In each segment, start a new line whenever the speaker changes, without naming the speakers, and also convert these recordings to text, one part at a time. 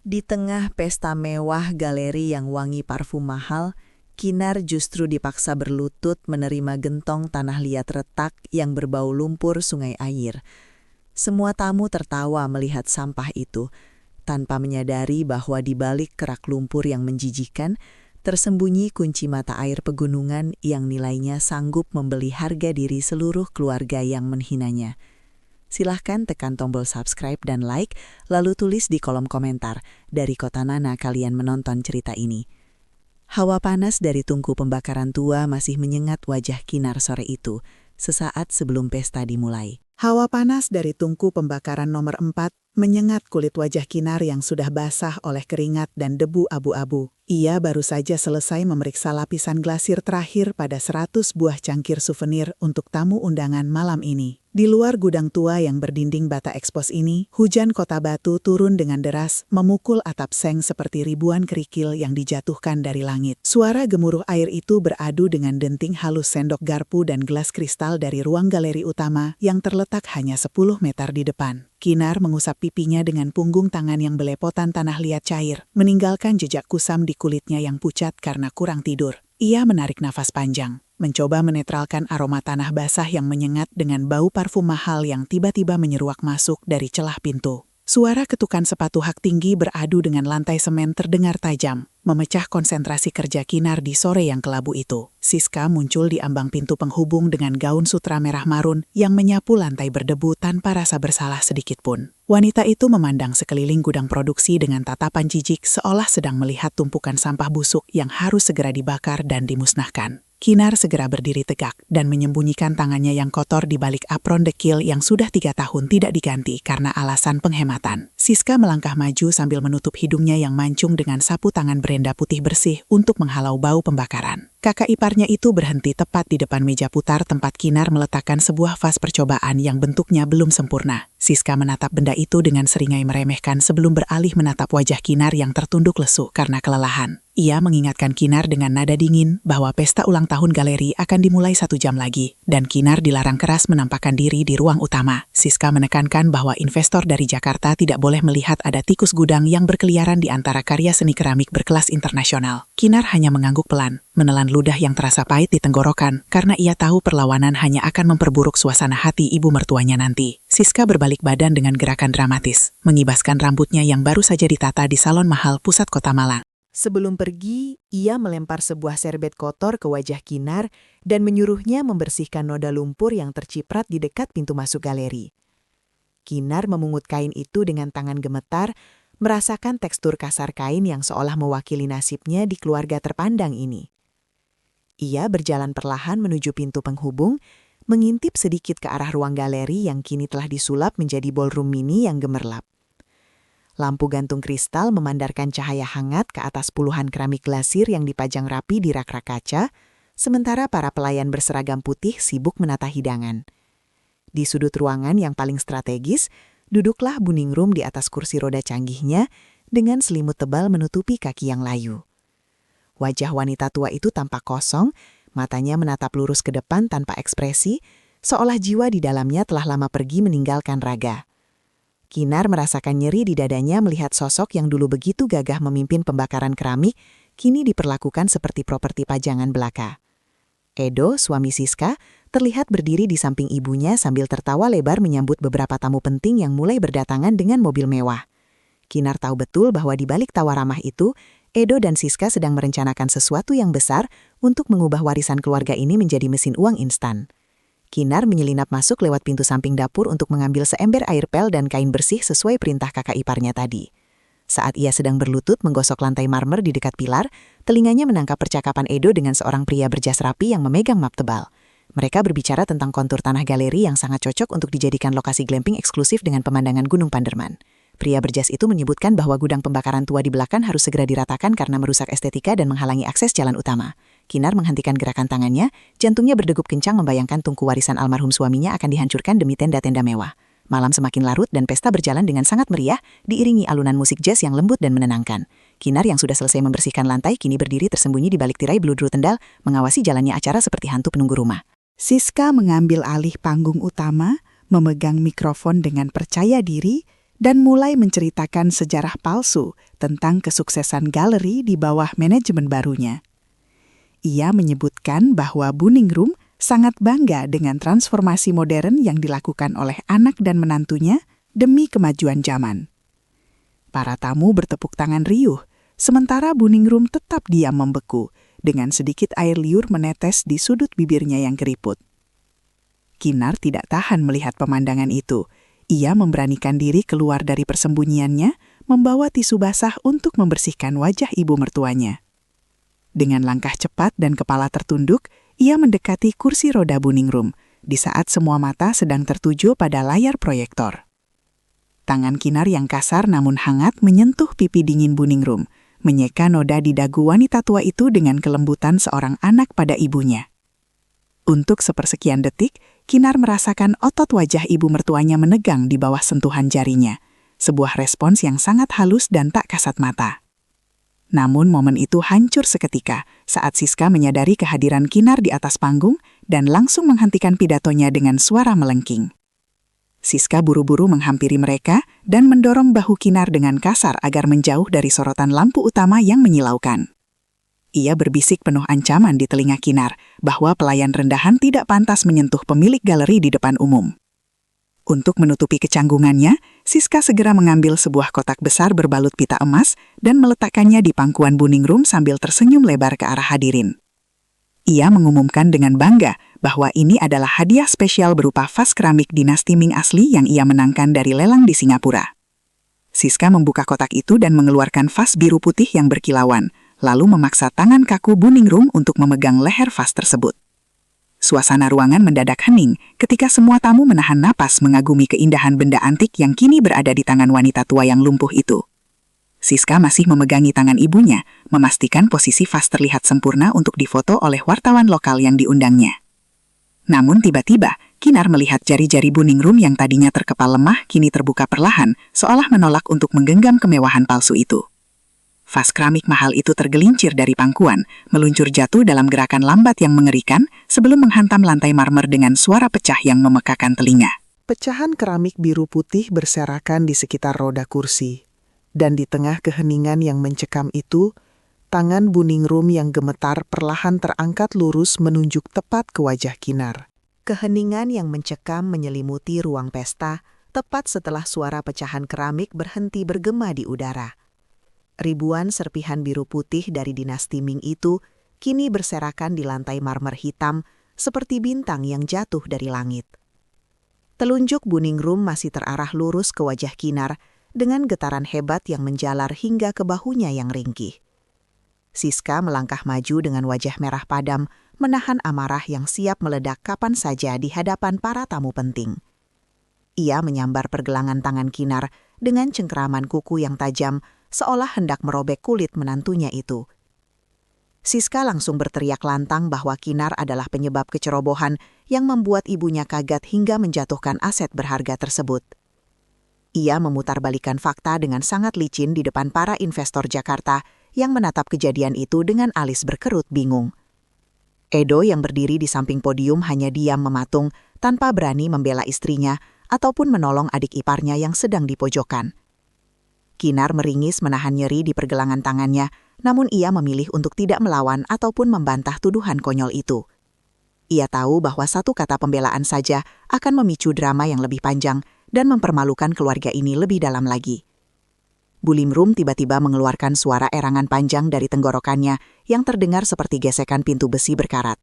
Di tengah pesta mewah galeri yang wangi parfum mahal, Kinar justru dipaksa berlutut menerima gentong tanah liat retak yang berbau lumpur sungai air. Semua tamu tertawa melihat sampah itu, tanpa menyadari bahwa di balik kerak lumpur yang menjijikan, tersembunyi kunci mata air pegunungan yang nilainya sanggup membeli harga diri seluruh keluarga yang menghinanya. Silahkan tekan tombol subscribe dan like, lalu tulis di kolom komentar dari kota mana kalian menonton cerita ini. Hawa panas dari tungku pembakaran tua masih menyengat wajah Kinar sore itu, sesaat sebelum pesta dimulai.
Hawa panas dari tungku pembakaran nomor 4 menyengat kulit wajah Kinar yang sudah basah oleh keringat dan debu abu-abu. Ia baru saja selesai memeriksa lapisan glasir terakhir pada 100 buah cangkir souvenir untuk tamu undangan malam ini. Di luar gudang tua yang berdinding bata ekspos ini, hujan kota batu turun dengan deras, memukul atap seng seperti ribuan kerikil yang dijatuhkan dari langit. Suara gemuruh air itu beradu dengan denting halus sendok garpu dan gelas kristal dari ruang galeri utama yang terletak hanya 10 meter di depan. Kinar mengusap pipinya dengan punggung tangan yang belepotan tanah liat cair, meninggalkan jejak kusam di kulitnya yang pucat karena kurang tidur. Ia menarik nafas panjang, mencoba menetralkan aroma tanah basah yang menyengat dengan bau parfum mahal yang tiba-tiba menyeruak masuk dari celah pintu. Suara ketukan sepatu hak tinggi beradu dengan lantai semen terdengar tajam, memecah konsentrasi kerja Kinar di sore yang kelabu itu. Siska muncul di ambang pintu penghubung dengan gaun sutra merah marun yang menyapu lantai berdebu tanpa rasa bersalah sedikit pun. Wanita itu memandang sekeliling gudang produksi dengan tatapan jijik seolah sedang melihat tumpukan sampah busuk yang harus segera dibakar dan dimusnahkan. Kinar segera berdiri tegak dan menyembunyikan tangannya yang kotor di balik apron dekil yang sudah 3 tahun tidak diganti karena alasan penghematan. Siska melangkah maju sambil menutup hidungnya yang mancung dengan sapu tangan berenda putih bersih untuk menghalau bau pembakaran. Kakak iparnya itu berhenti tepat di depan meja putar tempat Kinar meletakkan sebuah vas percobaan yang bentuknya belum sempurna. Siska menatap benda itu dengan seringai meremehkan sebelum beralih menatap wajah Kinar yang tertunduk lesu karena kelelahan. Ia mengingatkan Kinar dengan nada dingin bahwa pesta ulang tahun galeri akan dimulai 1 jam lagi, dan Kinar dilarang keras menampakkan diri di ruang utama. Siska menekankan bahwa investor dari Jakarta tidak boleh melihat ada tikus gudang yang berkeliaran di antara karya seni keramik berkelas internasional. Kinar hanya mengangguk pelan, menelan ludah yang terasa pahit di tenggorokan, karena ia tahu perlawanan hanya akan memperburuk suasana hati ibu mertuanya nanti. Siska berbalik badan dengan gerakan dramatis, mengibaskan rambutnya yang baru saja ditata di salon mahal pusat kota Malang.
Sebelum pergi, ia melempar sebuah serbet kotor ke wajah Kinar dan menyuruhnya membersihkan noda lumpur yang terciprat di dekat pintu masuk galeri. Kinar memungut kain itu dengan tangan gemetar, merasakan tekstur kasar kain yang seolah mewakili nasibnya di keluarga terpandang ini. Ia berjalan perlahan menuju pintu penghubung, mengintip sedikit ke arah ruang galeri yang kini telah disulap menjadi ballroom mini yang gemerlap. Lampu gantung kristal memandarkan cahaya hangat ke atas puluhan keramik glasir yang dipajang rapi di rak-rak kaca, sementara para pelayan berseragam putih sibuk menata hidangan. Di sudut ruangan yang paling strategis, duduklah Buningrum di atas kursi roda canggihnya dengan selimut tebal menutupi kaki yang layu. Wajah wanita tua itu tampak kosong, matanya menatap lurus ke depan tanpa ekspresi, seolah jiwa di dalamnya telah lama pergi meninggalkan raga. Kinar merasakan nyeri di dadanya melihat sosok yang dulu begitu gagah memimpin pembakaran keramik, kini diperlakukan seperti properti pajangan belaka. Edo, suami Siska, terlihat berdiri di samping ibunya sambil tertawa lebar menyambut beberapa tamu penting yang mulai berdatangan dengan mobil mewah. Kinar tahu betul bahwa di balik tawa ramah itu, Edo dan Siska sedang merencanakan sesuatu yang besar untuk mengubah warisan keluarga ini menjadi mesin uang instan. Kinar menyelinap masuk lewat pintu samping dapur untuk mengambil seember air pel dan kain bersih sesuai perintah kakak iparnya tadi. Saat ia sedang berlutut menggosok lantai marmer di dekat pilar, telinganya menangkap percakapan Edo dengan seorang pria berjas rapi yang memegang map tebal. Mereka berbicara tentang kontur tanah galeri yang sangat cocok untuk dijadikan lokasi glamping eksklusif dengan pemandangan Gunung Panderman. Pria berjas itu menyebutkan bahwa gudang pembakaran tua di belakang harus segera diratakan karena merusak estetika dan menghalangi akses jalan utama. Kinar menghentikan gerakan tangannya, jantungnya berdegup kencang membayangkan tungku warisan almarhum suaminya akan dihancurkan demi tenda-tenda mewah. Malam semakin larut dan pesta berjalan dengan sangat meriah, diiringi alunan musik jazz yang lembut dan menenangkan. Kinar yang sudah selesai membersihkan lantai kini berdiri tersembunyi di balik tirai beludru tendal, mengawasi jalannya acara seperti hantu penunggu rumah.
Siska mengambil alih panggung utama, memegang mikrofon dengan percaya diri, dan mulai menceritakan sejarah palsu tentang kesuksesan galeri di bawah manajemen barunya. Ia menyebutkan bahwa Buningrum sangat bangga dengan transformasi modern yang dilakukan oleh anak dan menantunya demi kemajuan zaman. Para tamu bertepuk tangan riuh, sementara Buningrum tetap diam membeku, dengan sedikit air liur menetes di sudut bibirnya yang keriput. Kinar tidak tahan melihat pemandangan itu. Ia memberanikan diri keluar dari persembunyiannya, membawa tisu basah untuk membersihkan wajah ibu mertuanya. Dengan langkah cepat dan kepala tertunduk, ia mendekati kursi roda Buningrum, di saat semua mata sedang tertuju pada layar proyektor. Tangan Kinar yang kasar namun hangat menyentuh pipi dingin Buningrum, menyeka noda di dagu wanita tua itu dengan kelembutan seorang anak pada ibunya. Untuk sepersekian detik, Kinar merasakan otot wajah ibu mertuanya menegang di bawah sentuhan jarinya, sebuah respons yang sangat halus dan tak kasat mata. Namun momen itu hancur seketika saat Siska menyadari kehadiran Kinar di atas panggung dan langsung menghentikan pidatonya dengan suara melengking. Siska buru-buru menghampiri mereka dan mendorong bahu Kinar dengan kasar agar menjauh dari sorotan lampu utama yang menyilaukan. Ia berbisik penuh ancaman di telinga Kinar bahwa pelayan rendahan tidak pantas menyentuh pemilik galeri di depan umum. Untuk menutupi kecanggungannya, Siska segera mengambil sebuah kotak besar berbalut pita emas dan meletakkannya di pangkuan Buningrum sambil tersenyum lebar ke arah hadirin. Ia mengumumkan dengan bangga bahwa ini adalah hadiah spesial berupa vas keramik dinasti Ming asli yang ia menangkan dari lelang di Singapura. Siska membuka kotak itu dan mengeluarkan vas biru putih yang berkilauan, lalu memaksa tangan kaku Buningrum untuk memegang leher vas tersebut. Suasana ruangan mendadak hening ketika semua tamu menahan napas mengagumi keindahan benda antik yang kini berada di tangan wanita tua yang lumpuh itu. Siska masih memegangi tangan ibunya, memastikan posisi vas terlihat sempurna untuk difoto oleh wartawan lokal yang diundangnya. Namun tiba-tiba, Kinar melihat jari-jari Buningrum yang tadinya terkepal lemah kini terbuka perlahan, seolah menolak untuk menggenggam kemewahan palsu itu. Vas keramik mahal itu tergelincir dari pangkuan, meluncur jatuh dalam gerakan lambat yang mengerikan sebelum menghantam lantai marmer dengan suara pecah yang memekakan telinga.
Pecahan keramik biru putih berserakan di sekitar roda kursi. Dan di tengah keheningan yang mencekam itu, tangan Buningrum yang gemetar perlahan terangkat lurus menunjuk tepat ke wajah Kinar.
Keheningan yang mencekam menyelimuti ruang pesta, tepat setelah suara pecahan keramik berhenti bergema di udara. Ribuan serpihan biru putih dari dinasti Ming itu kini berserakan di lantai marmer hitam seperti bintang yang jatuh dari langit. Telunjuk Buningrum masih terarah lurus ke wajah Kinar dengan getaran hebat yang menjalar hingga ke bahunya yang ringkih. Siska melangkah maju dengan wajah merah padam, menahan amarah yang siap meledak kapan saja di hadapan para tamu penting. Ia menyambar pergelangan tangan Kinar dengan cengkeraman kuku yang tajam, seolah hendak merobek kulit menantunya itu. Siska langsung berteriak lantang bahwa Kinar adalah penyebab kecerobohan yang membuat ibunya kaget hingga menjatuhkan aset berharga tersebut. Ia memutarbalikkan fakta dengan sangat licin di depan para investor Jakarta yang menatap kejadian itu dengan alis berkerut bingung. Edo yang berdiri di samping podium hanya diam mematung tanpa berani membela istrinya ataupun menolong adik iparnya yang sedang di pojokan. Kinar meringis menahan nyeri di pergelangan tangannya, namun ia memilih untuk tidak melawan ataupun membantah tuduhan konyol itu. Ia tahu bahwa satu kata pembelaan saja akan memicu drama yang lebih panjang dan mempermalukan keluarga ini lebih dalam lagi. Buningrum tiba-tiba mengeluarkan suara erangan panjang dari tenggorokannya yang terdengar seperti gesekan pintu besi berkarat.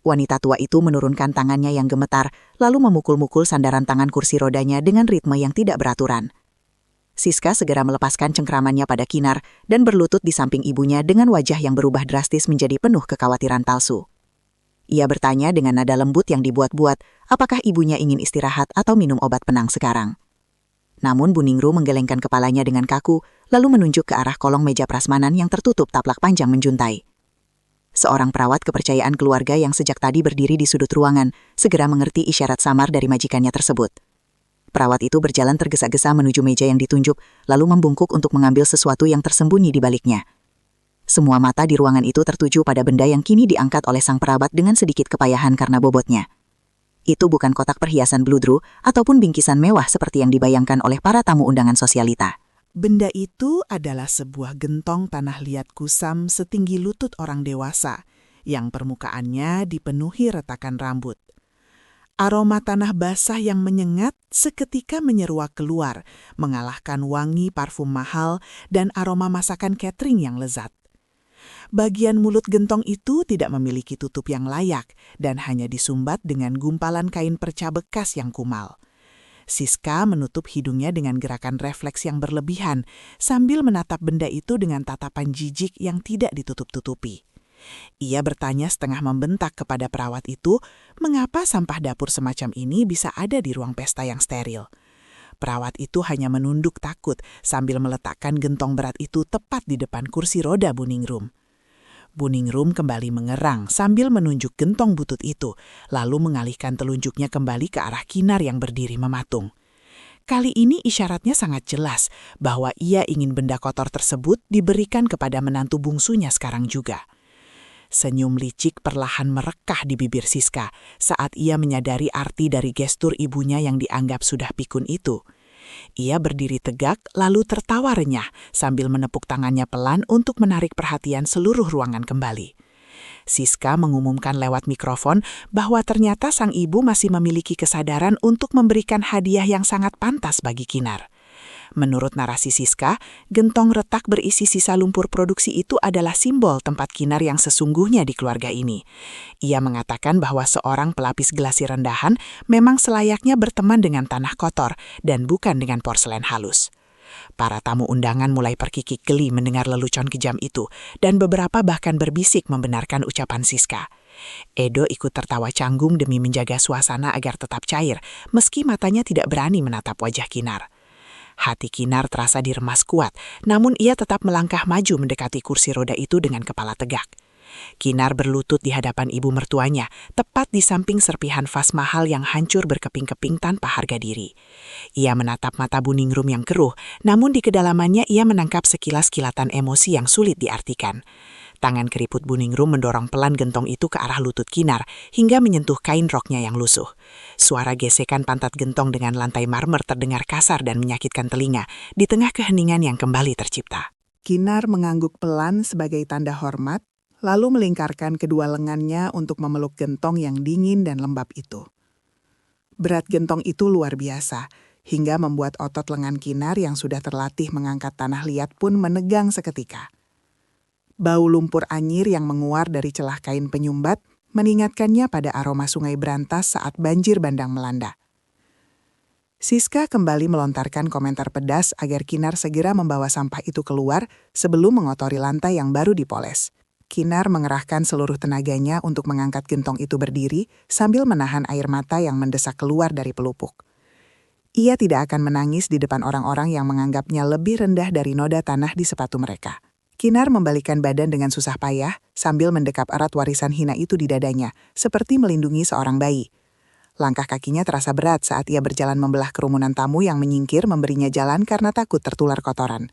Wanita tua itu menurunkan tangannya yang gemetar, lalu memukul-mukul sandaran tangan kursi rodanya dengan ritme yang tidak beraturan. Siska segera melepaskan cengkramannya pada Kinar dan berlutut di samping ibunya dengan wajah yang berubah drastis menjadi penuh kekhawatiran palsu. Ia bertanya dengan nada lembut yang dibuat-buat, apakah ibunya ingin istirahat atau minum obat penang sekarang. Namun Buningrum menggelengkan kepalanya dengan kaku, lalu menunjuk ke arah kolong meja prasmanan yang tertutup taplak panjang menjuntai. Seorang perawat kepercayaan keluarga yang sejak tadi berdiri di sudut ruangan segera mengerti isyarat samar dari majikannya tersebut. Perawat itu berjalan tergesa-gesa menuju meja yang ditunjuk, lalu membungkuk untuk mengambil sesuatu yang tersembunyi di baliknya. Semua mata di ruangan itu tertuju pada benda yang kini diangkat oleh sang perawat dengan sedikit kepayahan karena bobotnya.
Itu bukan kotak perhiasan bludru ataupun bingkisan mewah seperti yang dibayangkan oleh para tamu undangan sosialita.
Benda itu adalah sebuah gentong tanah liat kusam setinggi lutut orang dewasa, yang permukaannya dipenuhi retakan rambut. Aroma tanah basah yang menyengat seketika menyeruak keluar, mengalahkan wangi parfum mahal dan aroma masakan catering yang lezat. Bagian mulut gentong itu tidak memiliki tutup yang layak dan hanya disumbat dengan gumpalan kain perca bekas yang kumal. Siska menutup hidungnya dengan gerakan refleks yang berlebihan sambil menatap benda itu dengan tatapan jijik yang tidak ditutup-tutupi. Ia bertanya setengah membentak kepada perawat itu, mengapa sampah dapur semacam ini bisa ada di ruang pesta yang steril. Perawat itu hanya menunduk takut sambil meletakkan gentong berat itu tepat di depan kursi roda Buningrum. Buningrum kembali mengerang sambil menunjuk gentong butut itu, lalu mengalihkan telunjuknya kembali ke arah Kinar yang berdiri mematung. Kali ini isyaratnya sangat jelas bahwa ia ingin benda kotor tersebut diberikan kepada menantu bungsunya sekarang juga. Senyum licik perlahan merekah di bibir Siska saat ia menyadari arti dari gestur ibunya yang dianggap sudah pikun itu. Ia berdiri tegak lalu tertawa renyah sambil menepuk tangannya pelan untuk menarik perhatian seluruh ruangan kembali. Siska mengumumkan lewat mikrofon bahwa ternyata sang ibu masih memiliki kesadaran untuk memberikan hadiah yang sangat pantas bagi Kinar. Menurut narasi Siska, gentong retak berisi sisa lumpur produksi itu adalah simbol tempat Kinar yang sesungguhnya di keluarga ini. Ia mengatakan bahwa seorang pelapis gelasi rendahan memang selayaknya berteman dengan tanah kotor dan bukan dengan porselen halus. Para tamu undangan mulai perkikik geli mendengar lelucon kejam itu, dan beberapa bahkan berbisik membenarkan ucapan Siska. Edo ikut tertawa canggung demi menjaga suasana agar tetap cair, meski matanya tidak berani menatap wajah Kinar. Hati Kinar terasa diremas kuat, namun ia tetap melangkah maju mendekati kursi roda itu dengan kepala tegak. Kinar berlutut di hadapan ibu mertuanya, tepat di samping serpihan vas mahal yang hancur berkeping-keping tanpa harga diri. Ia menatap mata Buningrum yang keruh, namun di kedalamannya ia menangkap sekilas kilatan emosi yang sulit diartikan. Tangan keriput Buningrum mendorong pelan gentong itu ke arah lutut Kinar hingga menyentuh kain roknya yang lusuh. Suara gesekan pantat gentong dengan lantai marmer terdengar kasar dan menyakitkan telinga di tengah keheningan yang kembali tercipta.
Kinar mengangguk pelan sebagai tanda hormat, lalu melingkarkan kedua lengannya untuk memeluk gentong yang dingin dan lembab itu. Berat gentong itu luar biasa, hingga membuat otot lengan Kinar yang sudah terlatih mengangkat tanah liat pun menegang seketika. Bau lumpur anyir yang menguar dari celah kain penyumbat mengingatkannya pada aroma sungai berantas saat banjir bandang melanda. Siska kembali melontarkan komentar pedas agar Kinar segera membawa sampah itu keluar sebelum mengotori lantai yang baru dipoles. Kinar mengerahkan seluruh tenaganya untuk mengangkat gentong itu berdiri sambil menahan air mata yang mendesak keluar dari pelupuk. Ia tidak akan menangis di depan orang-orang yang menganggapnya lebih rendah dari noda tanah di sepatu mereka. Kinar membalikkan badan dengan susah payah sambil mendekap erat warisan hina itu di dadanya, seperti melindungi seorang bayi. Langkah kakinya terasa berat saat ia berjalan membelah kerumunan tamu yang menyingkir memberinya jalan karena takut tertular kotoran.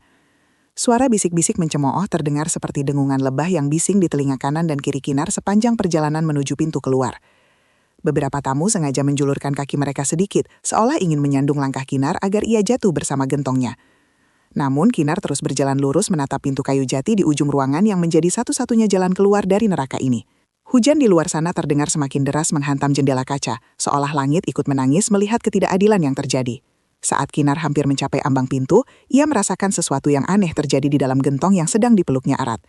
Suara bisik-bisik mencemooh terdengar seperti dengungan lebah yang bising di telinga kanan dan kiri Kinar sepanjang perjalanan menuju pintu keluar. Beberapa tamu sengaja menjulurkan kaki mereka sedikit, seolah ingin menyandung langkah Kinar agar ia jatuh bersama gentongnya. Namun Kinar terus berjalan lurus menatap pintu kayu jati di ujung ruangan yang menjadi satu-satunya jalan keluar dari neraka ini. Hujan di luar sana terdengar semakin deras menghantam jendela kaca, seolah langit ikut menangis melihat ketidakadilan yang terjadi. Saat Kinar hampir mencapai ambang pintu, ia merasakan sesuatu yang aneh terjadi di dalam gentong yang sedang dipeluknya erat.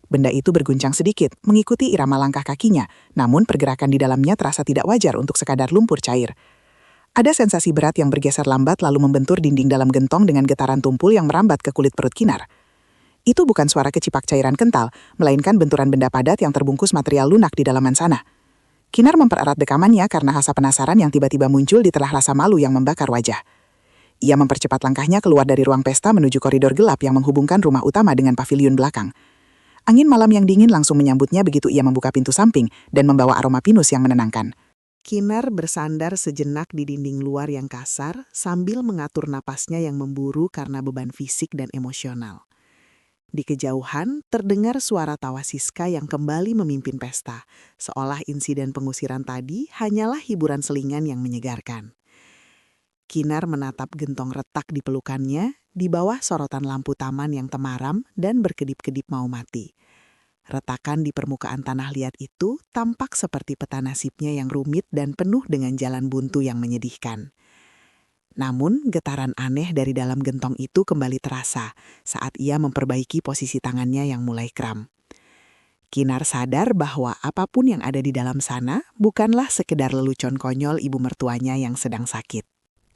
Benda itu berguncang sedikit, mengikuti irama langkah kakinya, namun pergerakan di dalamnya terasa tidak wajar untuk sekadar lumpur cair. Ada sensasi berat yang bergeser lambat lalu membentur dinding dalam gentong dengan getaran tumpul yang merambat ke kulit perut Kinar. Itu bukan suara kecipak cairan kental, melainkan benturan benda padat yang terbungkus material lunak di dalaman sana. Kinar mempererat dekamannya karena rasa penasaran yang tiba-tiba muncul di tengah rasa malu yang membakar wajah. Ia mempercepat langkahnya keluar dari ruang pesta menuju koridor gelap yang menghubungkan rumah utama dengan paviliun belakang. Angin malam yang dingin langsung menyambutnya begitu ia membuka pintu samping dan membawa aroma pinus yang menenangkan.
Kinar bersandar sejenak di dinding luar yang kasar sambil mengatur napasnya yang memburu karena beban fisik dan emosional.
Di kejauhan, terdengar suara tawa Siska yang kembali memimpin pesta, seolah insiden pengusiran tadi hanyalah hiburan selingan yang menyegarkan. Kinar menatap gentong retak di pelukannya di bawah sorotan lampu taman yang temaram dan berkedip-kedip mau mati. Retakan di permukaan tanah liat itu tampak seperti peta nasibnya yang rumit dan penuh dengan jalan buntu yang menyedihkan. Namun, getaran aneh dari dalam gentong itu kembali terasa saat ia memperbaiki posisi tangannya yang mulai kram. Kinar sadar bahwa apapun yang ada di dalam sana bukanlah sekedar lelucon konyol ibu mertuanya yang sedang sakit.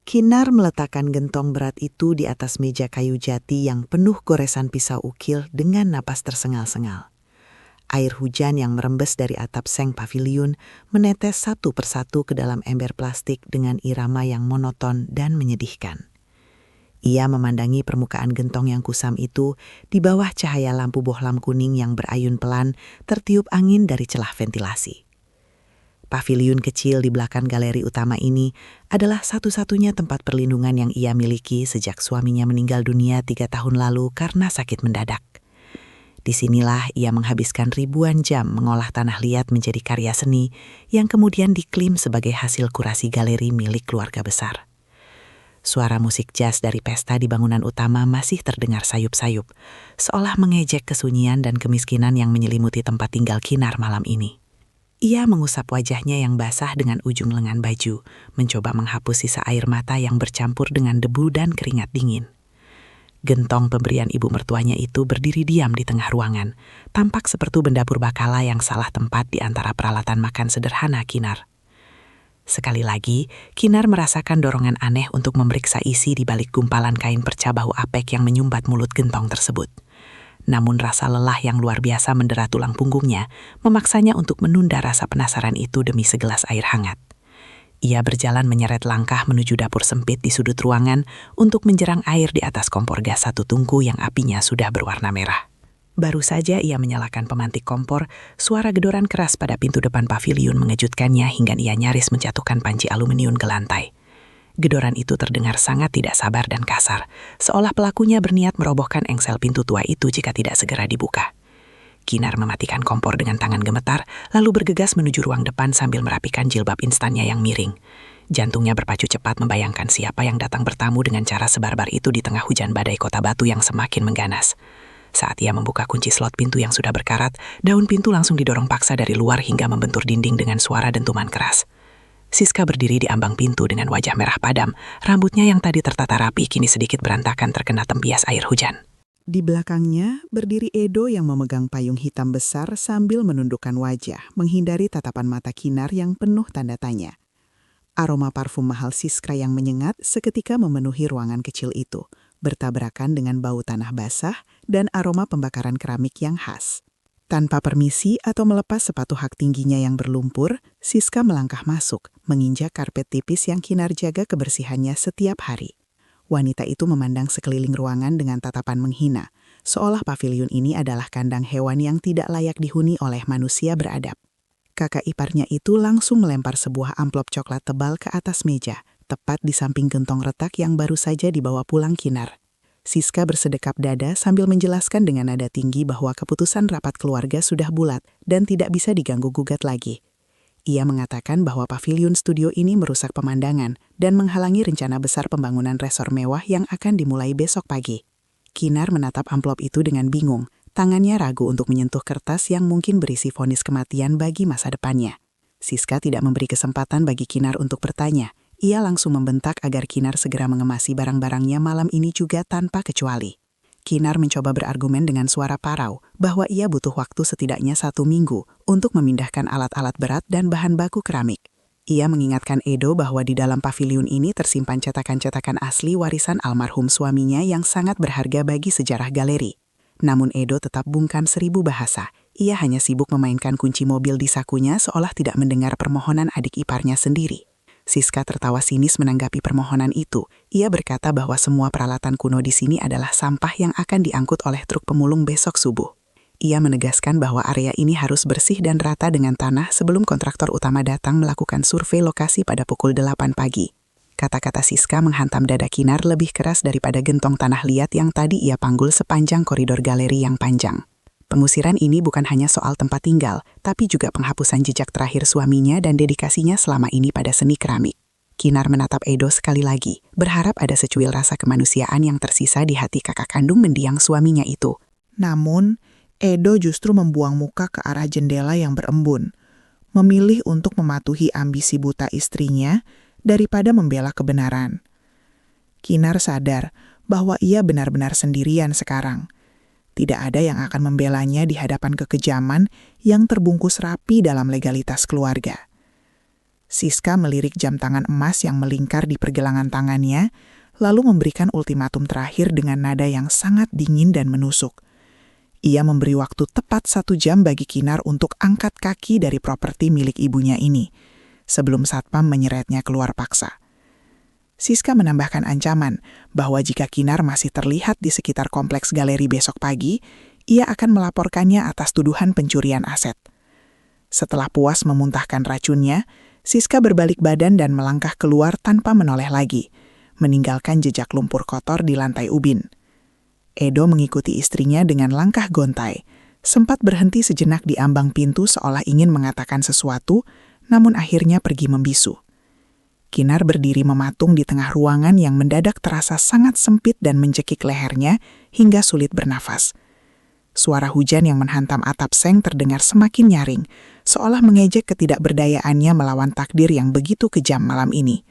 Kinar meletakkan gentong berat itu di atas meja kayu jati yang penuh goresan pisau ukil dengan napas tersengal-sengal. Air hujan yang merembes dari atap seng paviliun menetes satu persatu ke dalam ember plastik dengan irama yang monoton dan menyedihkan. Ia memandangi permukaan gentong yang kusam itu di bawah cahaya lampu bohlam kuning yang berayun pelan tertiup angin dari celah ventilasi. Paviliun kecil di belakang galeri utama ini adalah satu-satunya tempat perlindungan yang ia miliki sejak suaminya meninggal dunia 3 tahun lalu karena sakit mendadak. Disinilah ia menghabiskan ribuan jam mengolah tanah liat menjadi karya seni yang kemudian diklaim sebagai hasil kurasi galeri milik keluarga besar. Suara musik jazz dari pesta di bangunan utama masih terdengar sayup-sayup, seolah mengejek kesunyian dan kemiskinan yang menyelimuti tempat tinggal Kinar malam ini. Ia mengusap wajahnya yang basah dengan ujung lengan baju, mencoba menghapus sisa air mata yang bercampur dengan debu dan keringat dingin. Gentong pemberian ibu mertuanya itu berdiri diam di tengah ruangan, tampak seperti benda purbakala yang salah tempat di antara peralatan makan sederhana Kinar. Sekali lagi, Kinar merasakan dorongan aneh untuk memeriksa isi di balik gumpalan kain perca bahu apek yang menyumbat mulut gentong tersebut. Namun rasa lelah yang luar biasa mendera tulang punggungnya, memaksanya untuk menunda rasa penasaran itu demi segelas air hangat. Ia berjalan menyeret langkah menuju dapur sempit di sudut ruangan untuk menjerang air di atas kompor gas satu tungku yang apinya sudah berwarna merah. Baru saja ia menyalakan pemantik kompor, suara gedoran keras pada pintu depan paviliun mengejutkannya hingga ia nyaris menjatuhkan panci aluminium ke lantai. Gedoran itu terdengar sangat tidak sabar dan kasar, seolah pelakunya berniat merobohkan engsel pintu tua itu jika tidak segera dibuka. Kinar mematikan kompor dengan tangan gemetar, lalu bergegas menuju ruang depan sambil merapikan jilbab instannya yang miring. Jantungnya berpacu cepat membayangkan siapa yang datang bertamu dengan cara sebarbar itu di tengah hujan badai kota batu yang semakin mengganas. Saat ia membuka kunci slot pintu yang sudah berkarat, daun pintu langsung didorong paksa dari luar hingga membentur dinding dengan suara dentuman keras. Siska berdiri di ambang pintu dengan wajah merah padam, rambutnya yang tadi tertata rapi kini sedikit berantakan terkena tempias air hujan.
Di belakangnya berdiri Edo yang memegang payung hitam besar sambil menundukkan wajah, menghindari tatapan mata Kinar yang penuh tanda tanya. Aroma parfum mahal Siska yang menyengat seketika memenuhi ruangan kecil itu, bertabrakan dengan bau tanah basah dan aroma pembakaran keramik yang khas. Tanpa permisi atau melepas sepatu hak tingginya yang berlumpur, Siska melangkah masuk, menginjak karpet tipis yang Kinar jaga kebersihannya setiap hari. Wanita itu memandang sekeliling ruangan dengan tatapan menghina, seolah paviliun ini adalah kandang hewan yang tidak layak dihuni oleh manusia beradab. Kakak iparnya itu langsung melempar sebuah amplop coklat tebal ke atas meja, tepat di samping gentong retak yang baru saja dibawa pulang Kinar. Siska bersedekap dada sambil menjelaskan dengan nada tinggi bahwa keputusan rapat keluarga sudah bulat dan tidak bisa diganggu-gugat lagi. Ia mengatakan bahwa paviliun studio ini merusak pemandangan dan menghalangi rencana besar pembangunan resor mewah yang akan dimulai besok pagi. Kinar menatap amplop itu dengan bingung, tangannya ragu untuk menyentuh kertas yang mungkin berisi vonis kematian bagi masa depannya. Siska tidak memberi kesempatan bagi Kinar untuk bertanya. Ia langsung membentak agar Kinar segera mengemasi barang-barangnya malam ini juga tanpa kecuali. Kinar mencoba berargumen dengan suara parau bahwa ia butuh waktu setidaknya 1 minggu untuk memindahkan alat-alat berat dan bahan baku keramik. Ia mengingatkan Edo bahwa di dalam paviliun ini tersimpan cetakan-cetakan asli warisan almarhum suaminya yang sangat berharga bagi sejarah galeri. Namun Edo tetap bungkam 1000 bahasa. Ia hanya sibuk memainkan kunci mobil di sakunya seolah tidak mendengar permohonan adik iparnya sendiri. Siska tertawa sinis menanggapi permohonan itu. Ia berkata bahwa semua peralatan kuno di sini adalah sampah yang akan diangkut oleh truk pemulung besok subuh. Ia menegaskan bahwa area ini harus bersih dan rata dengan tanah sebelum kontraktor utama datang melakukan survei lokasi pada pukul 8 pagi. Kata-kata Siska menghantam dada Kinar lebih keras daripada gentong tanah liat yang tadi ia panggul sepanjang koridor galeri yang panjang. Pengusiran ini bukan hanya soal tempat tinggal, tapi juga penghapusan jejak terakhir suaminya dan dedikasinya selama ini pada seni keramik. Kinar menatap Edo sekali lagi, berharap ada secuil rasa kemanusiaan yang tersisa di hati kakak kandung mendiang suaminya itu.
Namun, Edo justru membuang muka ke arah jendela yang berembun, memilih untuk mematuhi ambisi buta istrinya daripada membela kebenaran. Kinar sadar bahwa ia benar-benar sendirian sekarang. Tidak ada yang akan membelanya di hadapan kekejaman yang terbungkus rapi dalam legalitas keluarga. Siska melirik jam tangan emas yang melingkar di pergelangan tangannya, lalu memberikan ultimatum terakhir dengan nada yang sangat dingin dan menusuk. Ia memberi waktu tepat 1 jam bagi Kinar untuk angkat kaki dari properti milik ibunya ini, sebelum Satpam menyeretnya keluar paksa. Siska menambahkan ancaman bahwa jika Kinar masih terlihat di sekitar kompleks galeri besok pagi, ia akan melaporkannya atas tuduhan pencurian aset. Setelah puas memuntahkan racunnya, Siska berbalik badan dan melangkah keluar tanpa menoleh lagi, meninggalkan jejak lumpur kotor di lantai ubin. Edo mengikuti istrinya dengan langkah gontai, sempat berhenti sejenak di ambang pintu seolah ingin mengatakan sesuatu, namun akhirnya pergi membisu. Kinar berdiri mematung di tengah ruangan yang mendadak terasa sangat sempit dan mencekik lehernya hingga sulit bernafas. Suara hujan yang menghantam atap seng terdengar semakin nyaring, seolah mengejek ketidakberdayaannya melawan takdir yang begitu kejam malam ini.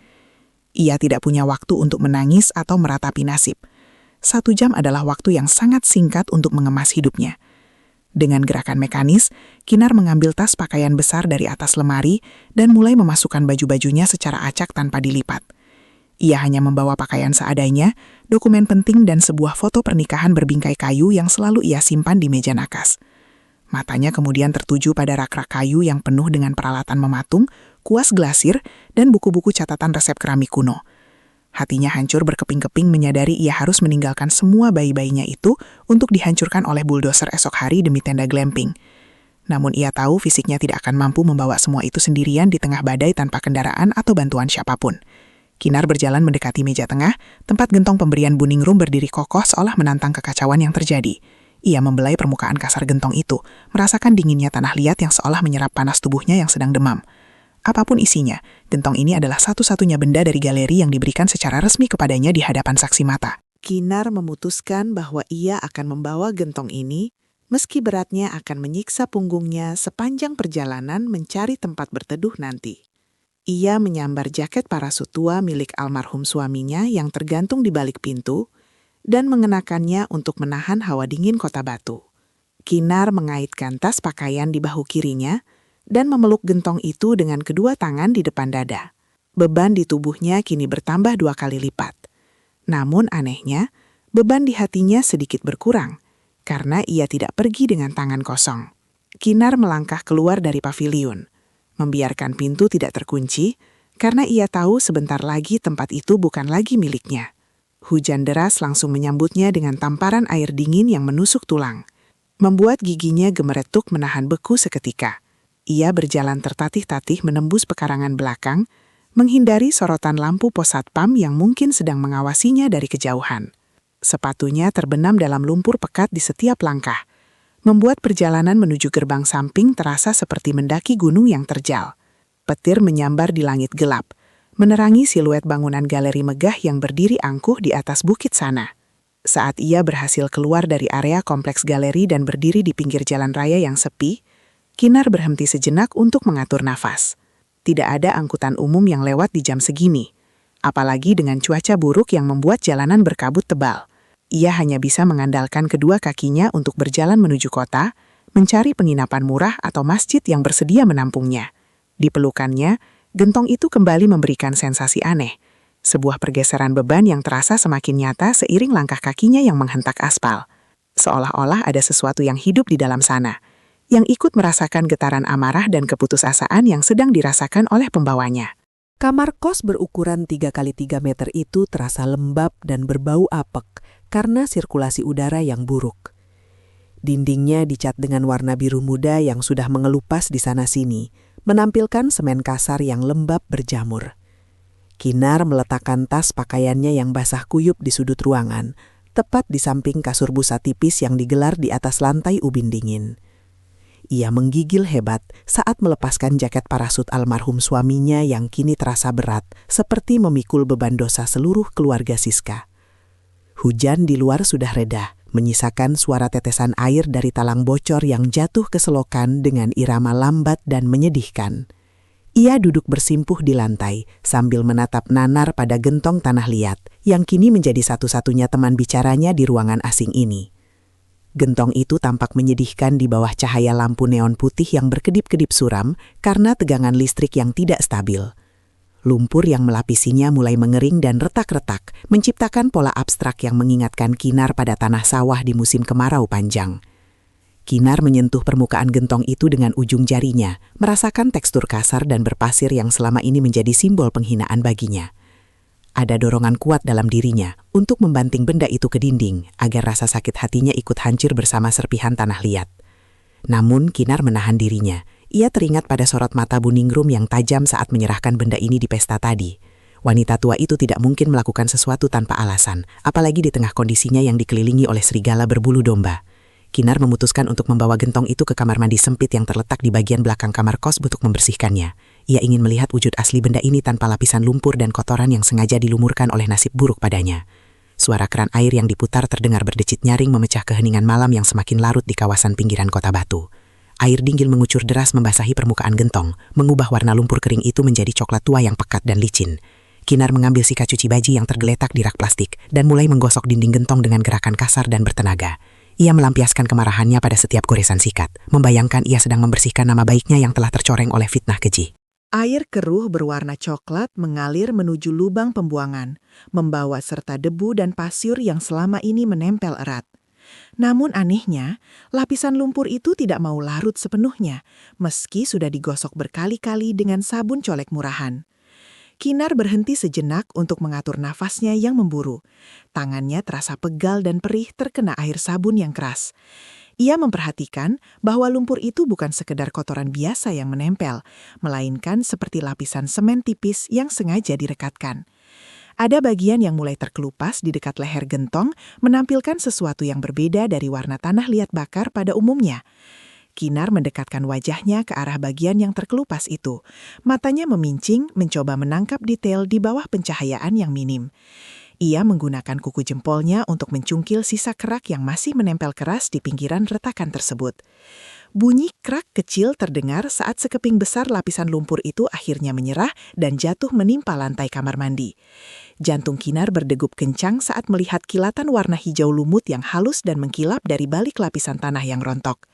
Ia tidak punya waktu untuk menangis atau meratapi nasib. 1 jam adalah waktu yang sangat singkat untuk mengemas hidupnya. Dengan gerakan mekanis, Kinar mengambil tas pakaian besar dari atas lemari dan mulai memasukkan baju-bajunya secara acak tanpa dilipat. Ia hanya membawa pakaian seadanya, dokumen penting dan sebuah foto pernikahan berbingkai kayu yang selalu ia simpan di meja nakas. Matanya kemudian tertuju pada rak-rak kayu yang penuh dengan peralatan mematung, kuas glasir, dan buku-buku catatan resep keramik kuno. Hatinya hancur berkeping-keping menyadari ia harus meninggalkan semua bayi-bayinya itu untuk dihancurkan oleh buldoser esok hari demi tenda glamping. Namun ia tahu fisiknya tidak akan mampu membawa semua itu sendirian di tengah badai tanpa kendaraan atau bantuan siapapun. Kinar berjalan mendekati meja tengah, tempat gentong pemberian Buning Room berdiri kokoh seolah menantang kekacauan yang terjadi. Ia membelai permukaan kasar gentong itu, merasakan dinginnya tanah liat yang seolah menyerap panas tubuhnya yang sedang demam. Apapun isinya, gentong ini adalah satu-satunya benda dari galeri yang diberikan secara resmi kepadanya di hadapan saksi mata.
Kinar memutuskan bahwa ia akan membawa gentong ini, meski beratnya akan menyiksa punggungnya sepanjang perjalanan mencari tempat berteduh nanti. Ia menyambar jaket parasut tua milik almarhum suaminya yang tergantung di balik pintu, dan mengenakannya untuk menahan hawa dingin kota Batu. Kinar mengaitkan tas pakaian di bahu kirinya, dan memeluk gentong itu dengan kedua tangan di depan dada. Beban di tubuhnya kini bertambah 2 kali lipat. Namun anehnya, beban di hatinya sedikit berkurang, karena ia tidak pergi dengan tangan kosong. Kinar melangkah keluar dari paviliun, membiarkan pintu tidak terkunci, karena ia tahu sebentar lagi tempat itu bukan lagi miliknya. Hujan deras langsung menyambutnya dengan tamparan air dingin yang menusuk tulang, membuat giginya gemeretuk menahan beku seketika. Ia berjalan tertatih-tatih menembus pekarangan belakang, menghindari sorotan lampu pos satpam yang mungkin sedang mengawasinya dari kejauhan. Sepatunya terbenam dalam lumpur pekat di setiap langkah, membuat perjalanan menuju gerbang samping terasa seperti mendaki gunung yang terjal. Petir menyambar di langit gelap, menerangi siluet bangunan galeri megah yang berdiri angkuh di atas bukit sana. Saat ia berhasil keluar dari area kompleks galeri dan berdiri di pinggir jalan raya yang sepi, Kinar berhenti sejenak untuk mengatur nafas. Tidak ada angkutan umum yang lewat di jam segini, apalagi dengan cuaca buruk yang membuat jalanan berkabut tebal. Ia hanya bisa mengandalkan kedua kakinya untuk berjalan menuju kota, mencari penginapan murah atau masjid yang bersedia menampungnya. Di pelukannya, gentong itu kembali memberikan sensasi aneh, sebuah pergeseran beban yang terasa semakin nyata seiring langkah kakinya yang menghentak aspal. Seolah-olah ada sesuatu yang hidup di dalam sana, yang ikut merasakan getaran amarah dan keputusasaan yang sedang dirasakan oleh pembawanya.
Kamar kos berukuran 3x3 meter itu terasa lembab dan berbau apek karena sirkulasi udara yang buruk. Dindingnya dicat dengan warna biru muda yang sudah mengelupas di sana-sini, menampilkan semen kasar yang lembab berjamur. Kinar meletakkan tas pakaiannya yang basah kuyup di sudut ruangan, tepat di samping kasur busa tipis yang digelar di atas lantai ubin dingin. Ia menggigil hebat saat melepaskan jaket parasut almarhum suaminya yang kini terasa berat, seperti memikul beban dosa seluruh keluarga Siska. Hujan di luar sudah reda, menyisakan suara tetesan air dari talang bocor yang jatuh ke selokan dengan irama lambat dan menyedihkan. Ia duduk bersimpuh di lantai sambil menatap nanar pada gentong tanah liat yang kini menjadi satu-satunya teman bicaranya di ruangan asing ini. Gentong itu tampak menyedihkan di bawah cahaya lampu neon putih yang berkedip-kedip suram karena tegangan listrik yang tidak stabil. Lumpur yang melapisinya mulai mengering dan retak-retak, menciptakan pola abstrak yang mengingatkan Kinar pada tanah sawah di musim kemarau panjang. Kinar menyentuh permukaan gentong itu dengan ujung jarinya, merasakan tekstur kasar dan berpasir yang selama ini menjadi simbol penghinaan baginya. Ada dorongan kuat dalam dirinya untuk membanting benda itu ke dinding agar rasa sakit hatinya ikut hancur bersama serpihan tanah liat. Namun Kinar menahan dirinya. Ia teringat pada sorot mata Buningrum yang tajam saat menyerahkan benda ini di pesta tadi. Wanita tua itu tidak mungkin melakukan sesuatu tanpa alasan, apalagi di tengah kondisinya yang dikelilingi oleh serigala berbulu domba. Kinar memutuskan untuk membawa gentong itu ke kamar mandi sempit yang terletak di bagian belakang kamar kos untuk membersihkannya. Ia ingin melihat wujud asli benda ini tanpa lapisan lumpur dan kotoran yang sengaja dilumurkan oleh nasib buruk padanya. Suara keran air yang diputar terdengar berdecit nyaring memecah keheningan malam yang semakin larut di kawasan pinggiran kota batu. Air dinggil mengucur deras membasahi permukaan gentong, mengubah warna lumpur kering itu menjadi coklat tua yang pekat dan licin. Kinar mengambil sikat cuci baji yang tergeletak di rak plastik dan mulai menggosok dinding gentong dengan gerakan kasar dan bertenaga. Ia melampiaskan kemarahannya pada setiap goresan sikat, membayangkan ia sedang membersihkan nama baiknya yang telah tercoreng oleh fitnah keji.
Air keruh berwarna coklat mengalir menuju lubang pembuangan, membawa serta debu dan pasir yang selama ini menempel erat. Namun anehnya, lapisan lumpur itu tidak mau larut sepenuhnya, meski sudah digosok berkali-kali dengan sabun colek murahan. Kinar berhenti sejenak untuk mengatur nafasnya yang memburu. Tangannya terasa pegal dan perih terkena air sabun yang keras. Ia memperhatikan bahwa lumpur itu bukan sekedar kotoran biasa yang menempel, melainkan seperti lapisan semen tipis yang sengaja direkatkan. Ada bagian yang mulai terkelupas di dekat leher gentong, menampilkan sesuatu yang berbeda dari warna tanah liat bakar pada umumnya. Kinar mendekatkan wajahnya ke arah bagian yang terkelupas itu. Matanya memincing, mencoba menangkap detail di bawah pencahayaan yang minim. Ia menggunakan kuku jempolnya untuk mencungkil sisa kerak yang masih menempel keras di pinggiran retakan tersebut. Bunyi krak kecil terdengar saat sekeping besar lapisan lumpur itu akhirnya menyerah dan jatuh menimpa lantai kamar mandi. Jantung Kinar berdegup kencang saat melihat kilatan warna hijau lumut yang halus dan mengkilap dari balik lapisan tanah yang rontok.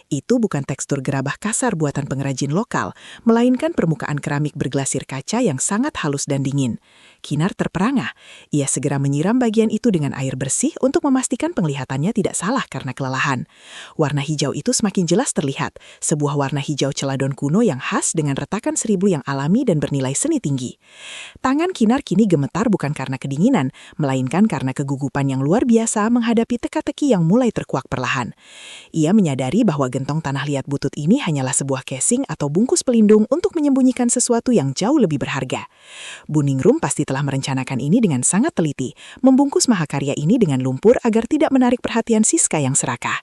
Itu bukan tekstur gerabah kasar buatan pengrajin lokal, melainkan permukaan keramik berglasir kaca yang sangat halus dan dingin. Kinar terperangah. Ia segera menyiram bagian itu dengan air bersih untuk memastikan penglihatannya tidak salah karena kelelahan. Warna hijau itu semakin jelas terlihat, sebuah warna hijau celadon kuno yang khas dengan retakan seribu yang alami dan bernilai seni tinggi. Tangan Kinar kini gemetar bukan karena kedinginan, melainkan karena kegugupan yang luar biasa menghadapi teka-teki yang mulai terkuak perlahan. Ia menyadari bahwa gentong tanah liat butut ini hanyalah sebuah casing atau bungkus pelindung untuk menyembunyikan sesuatu yang jauh lebih berharga. Buningrum pasti telah merencanakan ini dengan sangat teliti, membungkus mahakarya ini dengan lumpur agar tidak menarik perhatian Siska yang serakah.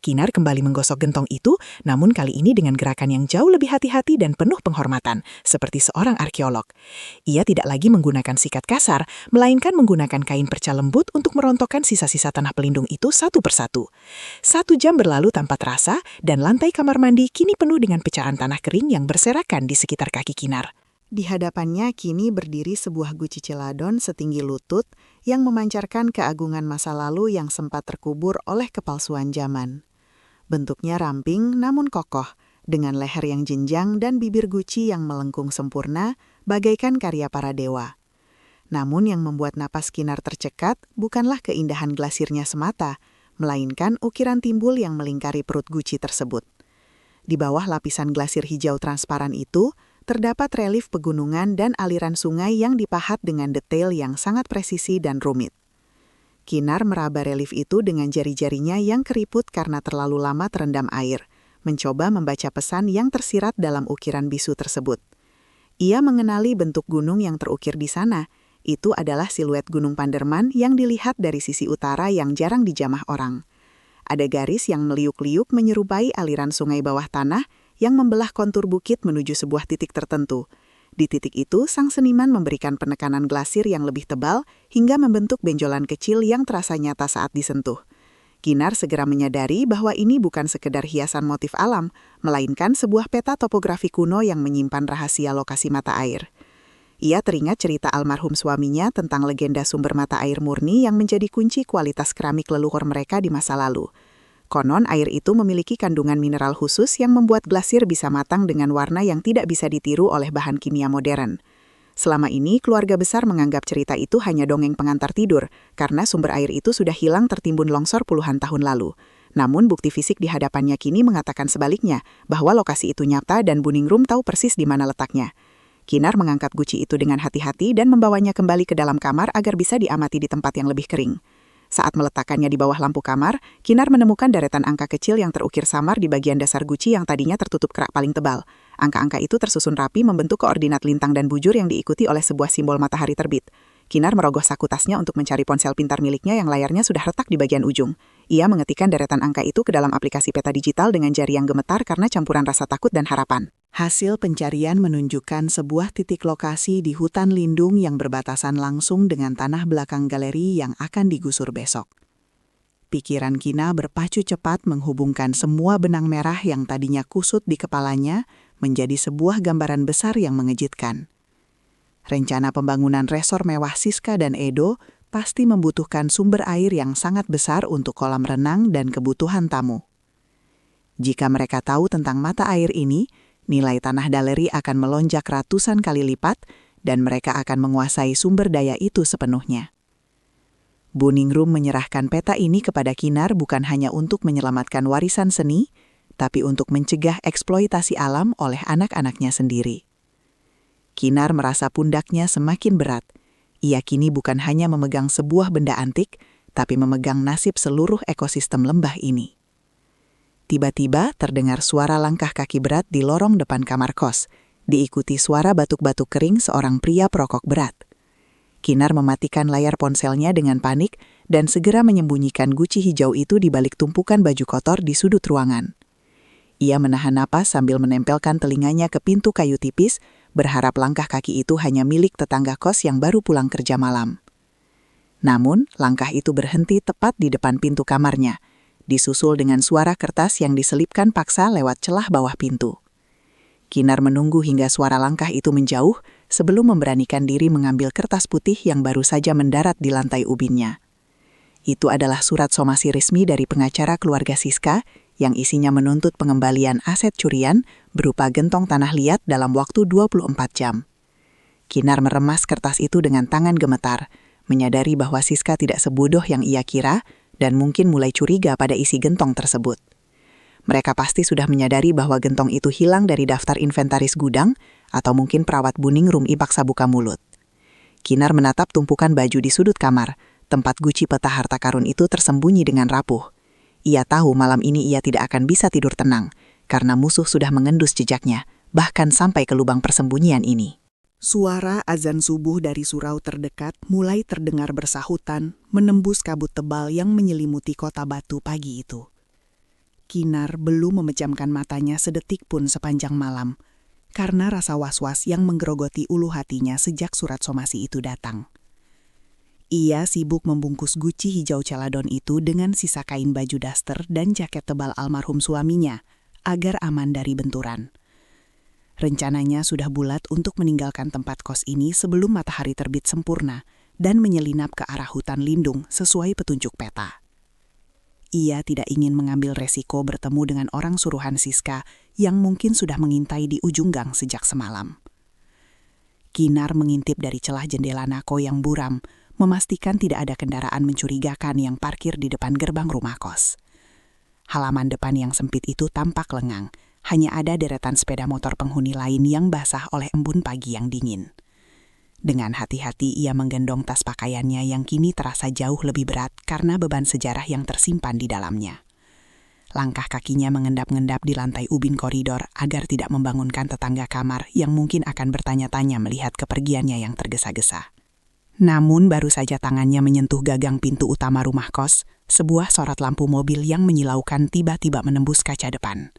Kinar kembali menggosok gentong itu, namun kali ini dengan gerakan yang jauh lebih hati-hati dan penuh penghormatan, seperti seorang arkeolog. Ia tidak lagi menggunakan sikat kasar, melainkan menggunakan kain perca lembut untuk merontokkan sisa-sisa tanah pelindung itu satu persatu. 1 jam berlalu tanpa terasa, dan lantai kamar mandi kini penuh dengan pecahan tanah kering yang berserakan di sekitar kaki Kinar.
Di hadapannya kini berdiri sebuah guci celadon setinggi lutut yang memancarkan keagungan masa lalu yang sempat terkubur oleh kepalsuan zaman. Bentuknya ramping namun kokoh, dengan leher yang jenjang dan bibir guci yang melengkung sempurna, bagaikan karya para dewa. Namun yang membuat napas Kinar tercekat bukanlah keindahan glasirnya semata, melainkan ukiran timbul yang melingkari perut guci tersebut. Di bawah lapisan glasir hijau transparan itu, terdapat relief pegunungan dan aliran sungai yang dipahat dengan detail yang sangat presisi dan rumit. Kinar meraba relief itu dengan jari-jarinya yang keriput karena terlalu lama terendam air, mencoba membaca pesan yang tersirat dalam ukiran bisu tersebut.
Ia mengenali bentuk gunung yang terukir di sana. Itu adalah siluet Gunung Panderman yang dilihat dari sisi utara yang jarang dijamah orang. Ada garis yang meliuk-liuk menyerupai aliran sungai bawah tanah yang membelah kontur bukit menuju sebuah titik tertentu. Di titik itu, sang seniman memberikan penekanan glasir yang lebih tebal hingga membentuk benjolan kecil yang terasa nyata saat disentuh. Kinar segera menyadari bahwa ini bukan sekedar hiasan motif alam, melainkan sebuah peta topografi kuno yang menyimpan rahasia lokasi mata air. Ia teringat cerita almarhum suaminya tentang legenda sumber mata air murni yang menjadi kunci kualitas keramik leluhur mereka di masa lalu. Konon air itu memiliki kandungan mineral khusus yang membuat glasir bisa matang dengan warna yang tidak bisa ditiru oleh bahan kimia modern. Selama ini, keluarga besar menganggap cerita itu hanya dongeng pengantar tidur, karena sumber air itu sudah hilang tertimbun longsor puluhan tahun lalu. Namun bukti fisik di hadapannya kini mengatakan sebaliknya, bahwa lokasi itu nyata dan Buningrum tahu persis di mana letaknya. Kinar mengangkat guci itu dengan hati-hati dan membawanya kembali ke dalam kamar agar bisa diamati di tempat yang lebih kering. Saat meletakkannya di bawah lampu kamar, Kinar menemukan deretan angka kecil yang terukir samar di bagian dasar guci yang tadinya tertutup kerak paling tebal. Angka-angka itu tersusun rapi membentuk koordinat lintang dan bujur yang diikuti oleh sebuah simbol matahari terbit. Kinar merogoh saku tasnya untuk mencari ponsel pintar miliknya yang layarnya sudah retak di bagian ujung. Ia mengetikkan deretan angka itu ke dalam aplikasi peta digital dengan jari yang gemetar karena campuran rasa takut dan harapan.
Hasil pencarian menunjukkan sebuah titik lokasi di hutan lindung yang berbatasan langsung dengan tanah belakang galeri yang akan digusur besok. Pikiran Kina berpacu cepat menghubungkan semua benang merah yang tadinya kusut di kepalanya menjadi sebuah gambaran besar yang mengejutkan. Rencana pembangunan resor mewah Siska dan Edo pasti membutuhkan sumber air yang sangat besar untuk kolam renang dan kebutuhan tamu. Jika mereka tahu tentang mata air ini, nilai tanah galeri akan melonjak ratusan kali lipat dan mereka akan menguasai sumber daya itu sepenuhnya. Buningrum menyerahkan peta ini kepada Kinar bukan hanya untuk menyelamatkan warisan seni, tapi untuk mencegah eksploitasi alam oleh anak-anaknya sendiri. Kinar merasa pundaknya semakin berat. Ia kini bukan hanya memegang sebuah benda antik, tapi memegang nasib seluruh ekosistem lembah ini. Tiba-tiba terdengar suara langkah kaki berat di lorong depan kamar kos, diikuti suara batuk-batuk kering seorang pria perokok berat. Kinar mematikan layar ponselnya dengan panik dan segera menyembunyikan guci hijau itu di balik tumpukan baju kotor di sudut ruangan. Ia menahan napas sambil menempelkan telinganya ke pintu kayu tipis, berharap langkah kaki itu hanya milik tetangga kos yang baru pulang kerja malam. Namun, langkah itu berhenti tepat di depan pintu kamarnya, disusul dengan suara kertas yang diselipkan paksa lewat celah bawah pintu. Kinar menunggu hingga suara langkah itu menjauh sebelum memberanikan diri mengambil kertas putih yang baru saja mendarat di lantai ubinnya. Itu adalah surat somasi resmi dari pengacara keluarga Siska yang isinya menuntut pengembalian aset curian berupa gentong tanah liat dalam waktu 24 jam. Kinar meremas kertas itu dengan tangan gemetar, menyadari bahwa Siska tidak sebodoh yang ia kira dan mungkin mulai curiga pada isi gentong tersebut. Mereka pasti sudah menyadari bahwa gentong itu hilang dari daftar inventaris gudang atau mungkin perawat Buningrum dipaksa buka mulut. Kinar menatap tumpukan baju di sudut kamar, tempat guci peta harta karun itu tersembunyi dengan rapuh. Ia tahu malam ini ia tidak akan bisa tidur tenang, karena musuh sudah mengendus jejaknya, bahkan sampai ke lubang persembunyian ini.
Suara azan subuh dari surau terdekat mulai terdengar bersahutan, menembus kabut tebal yang menyelimuti kota batu pagi itu. Kinar belum memejamkan matanya sedetik pun sepanjang malam, karena rasa was-was yang menggerogoti ulu hatinya sejak surat somasi itu datang. Ia sibuk membungkus guci hijau celadon itu dengan sisa kain baju daster dan jaket tebal almarhum suaminya, agar aman dari benturan. Rencananya sudah bulat untuk meninggalkan tempat kos ini sebelum matahari terbit sempurna dan menyelinap ke arah hutan lindung sesuai petunjuk peta. Ia tidak ingin mengambil resiko bertemu dengan orang suruhan Siska yang mungkin sudah mengintai di ujung gang sejak semalam. Kinar mengintip dari celah jendela Nako yang buram, memastikan tidak ada kendaraan mencurigakan yang parkir di depan gerbang rumah kos. Halaman depan yang sempit itu tampak lengang, hanya ada deretan sepeda motor penghuni lain yang basah oleh embun pagi yang dingin. Dengan hati-hati ia menggendong tas pakaiannya yang kini terasa jauh lebih berat karena beban sejarah yang tersimpan di dalamnya. Langkah kakinya mengendap-endap di lantai ubin koridor agar tidak membangunkan tetangga kamar yang mungkin akan bertanya-tanya melihat kepergiannya yang tergesa-gesa. Namun baru saja tangannya menyentuh gagang pintu utama rumah kos, sebuah sorot lampu mobil yang menyilaukan tiba-tiba menembus kaca depan.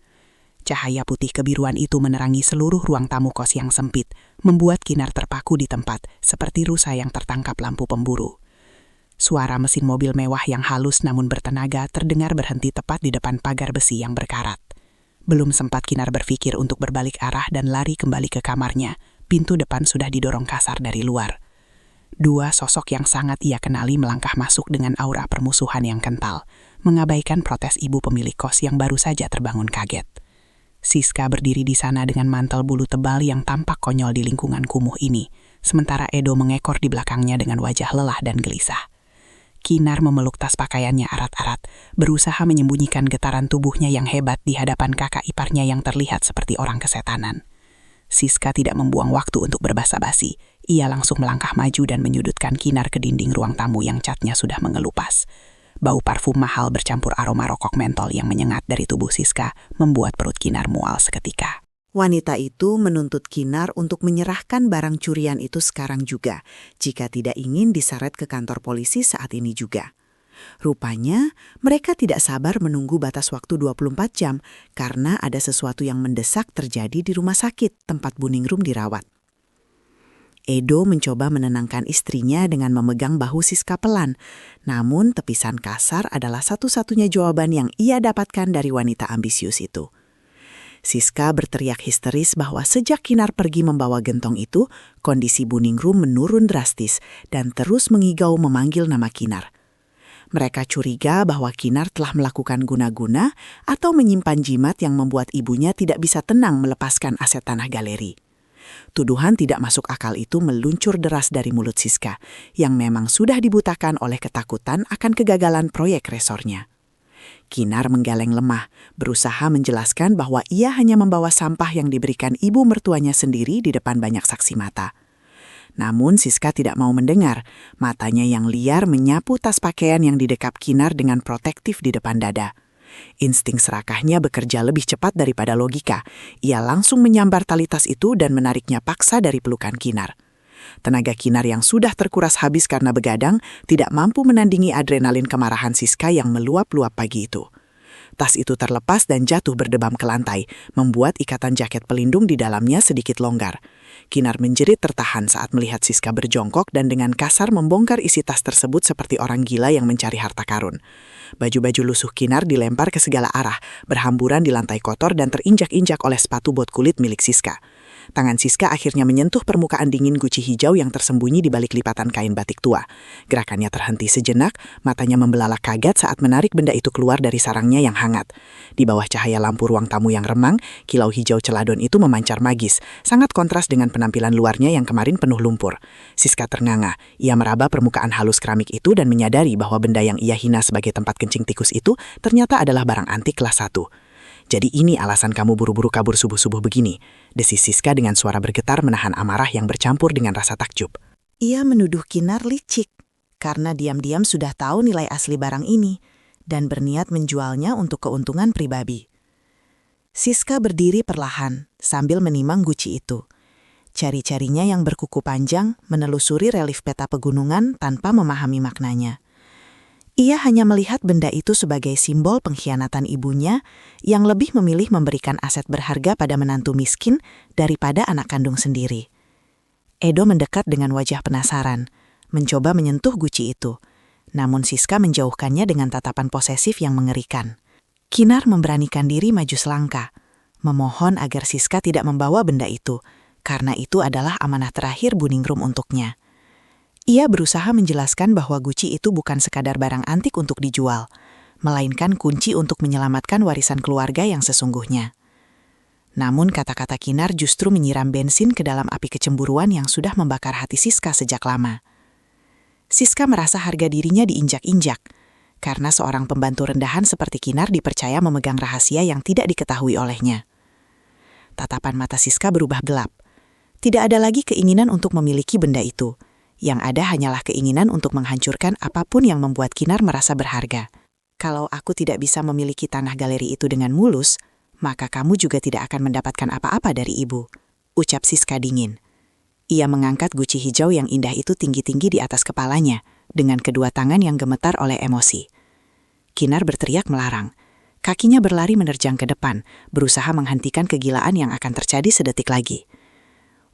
Cahaya putih kebiruan itu menerangi seluruh ruang tamu kos yang sempit, membuat Kinar terpaku di tempat seperti rusa yang tertangkap lampu pemburu. Suara mesin mobil mewah yang halus namun bertenaga terdengar berhenti tepat di depan pagar besi yang berkarat. Belum sempat Kinar berpikir untuk berbalik arah dan lari kembali ke kamarnya, pintu depan sudah didorong kasar dari luar. Dua sosok yang sangat ia kenali melangkah masuk dengan aura permusuhan yang kental, mengabaikan protes ibu pemilik kos yang baru saja terbangun kaget. Siska berdiri di sana dengan mantel bulu tebal yang tampak konyol di lingkungan kumuh ini, sementara Edo mengekor di belakangnya dengan wajah lelah dan gelisah. Kinar memeluk tas pakaiannya erat-erat, berusaha menyembunyikan getaran tubuhnya yang hebat di hadapan kakak iparnya yang terlihat seperti orang kesetanan. Siska tidak membuang waktu untuk berbasa-basi. Ia langsung melangkah maju dan menyudutkan Kinar ke dinding ruang tamu yang catnya sudah mengelupas. Bau parfum mahal bercampur aroma rokok mentol yang menyengat dari tubuh Siska membuat perut Kinar mual seketika.
Wanita itu menuntut Kinar untuk menyerahkan barang curian itu sekarang juga, jika tidak ingin diseret ke kantor polisi saat ini juga. Rupanya, mereka tidak sabar menunggu batas waktu 24 jam karena ada sesuatu yang mendesak terjadi di rumah sakit tempat Buningrum dirawat. Edo mencoba menenangkan istrinya dengan memegang bahu Siska pelan, namun tepisan kasar adalah satu-satunya jawaban yang ia dapatkan dari wanita ambisius itu. Siska berteriak histeris bahwa sejak Kinar pergi membawa gentong itu, kondisi Buningrum menurun drastis dan terus mengigau memanggil nama Kinar. Mereka curiga bahwa Kinar telah melakukan guna-guna atau menyimpan jimat yang membuat ibunya tidak bisa tenang melepaskan aset tanah galeri. Tuduhan tidak masuk akal itu meluncur deras dari mulut Siska, yang memang sudah dibutakan oleh ketakutan akan kegagalan proyek resornya. Kinar menggeleng lemah, berusaha menjelaskan bahwa ia hanya membawa sampah yang diberikan ibu mertuanya sendiri di depan banyak saksi mata. Namun Siska tidak mau mendengar, matanya yang liar menyapu tas pakaian yang didekap Kinar dengan protektif di depan dada. Insting serakahnya bekerja lebih cepat daripada logika. Ia langsung menyambar tali tas itu dan menariknya paksa dari pelukan Kinar. Tenaga Kinar yang sudah terkuras habis karena begadang tidak mampu menandingi adrenalin kemarahan Siska yang meluap-luap pagi itu. Tas itu terlepas dan jatuh berdebam ke lantai, membuat ikatan jaket pelindung di dalamnya sedikit longgar. Kinar menjerit tertahan saat melihat Siska berjongkok dan dengan kasar membongkar isi tas tersebut seperti orang gila yang mencari harta karun. Baju-baju lusuh Kinar dilempar ke segala arah, berhamburan di lantai kotor dan terinjak-injak oleh sepatu bot kulit milik Siska. Tangan Siska akhirnya menyentuh permukaan dingin guci hijau yang tersembunyi di balik lipatan kain batik tua. Gerakannya terhenti sejenak, matanya membelalak kaget saat menarik benda itu keluar dari sarangnya yang hangat. Di bawah cahaya lampu ruang tamu yang remang, kilau hijau celadon itu memancar magis, sangat kontras dengan penampilan luarnya yang kemarin penuh lumpur. Siska ternganga, ia meraba permukaan halus keramik itu dan menyadari bahwa benda yang ia hina sebagai tempat kencing tikus itu ternyata adalah barang antik kelas 1. Jadi ini alasan kamu buru-buru kabur subuh-subuh begini, desis Siska dengan suara bergetar menahan amarah yang bercampur dengan rasa takjub. Ia menuduh Kinar licik karena diam-diam sudah tahu nilai asli barang ini dan berniat menjualnya untuk keuntungan pribadi. Siska berdiri perlahan sambil menimang guci itu. Jari-jarinya yang berkuku panjang menelusuri relief peta pegunungan tanpa memahami maknanya. Ia hanya melihat benda itu sebagai simbol pengkhianatan ibunya yang lebih memilih memberikan aset berharga pada menantu miskin daripada anak kandung sendiri. Edo mendekat dengan wajah penasaran, mencoba menyentuh guci itu. Namun Siska menjauhkannya dengan tatapan posesif yang mengerikan. Kinar memberanikan diri maju selangkah, memohon agar Siska tidak membawa benda itu, karena itu adalah amanah terakhir Buningrum untuknya. Ia berusaha menjelaskan bahwa guci itu bukan sekadar barang antik untuk dijual, melainkan kunci untuk menyelamatkan warisan keluarga yang sesungguhnya. Namun kata-kata Kinar justru menyiram bensin ke dalam api kecemburuan yang sudah membakar hati Siska sejak lama. Siska merasa harga dirinya diinjak-injak, karena seorang pembantu rendahan seperti Kinar dipercaya memegang rahasia yang tidak diketahui olehnya. Tatapan mata Siska berubah gelap. Tidak ada lagi keinginan untuk memiliki benda itu. Yang ada hanyalah keinginan untuk menghancurkan apapun yang membuat Kinar merasa berharga. Kalau aku tidak bisa memiliki tanah galeri itu dengan mulus, maka kamu juga tidak akan mendapatkan apa-apa dari ibu, ucap Siska dingin. Ia mengangkat guci hijau yang indah itu tinggi-tinggi di atas kepalanya, dengan kedua tangan yang gemetar oleh emosi. Kinar berteriak melarang. Kakinya berlari menerjang ke depan, berusaha menghentikan kegilaan yang akan terjadi sedetik lagi.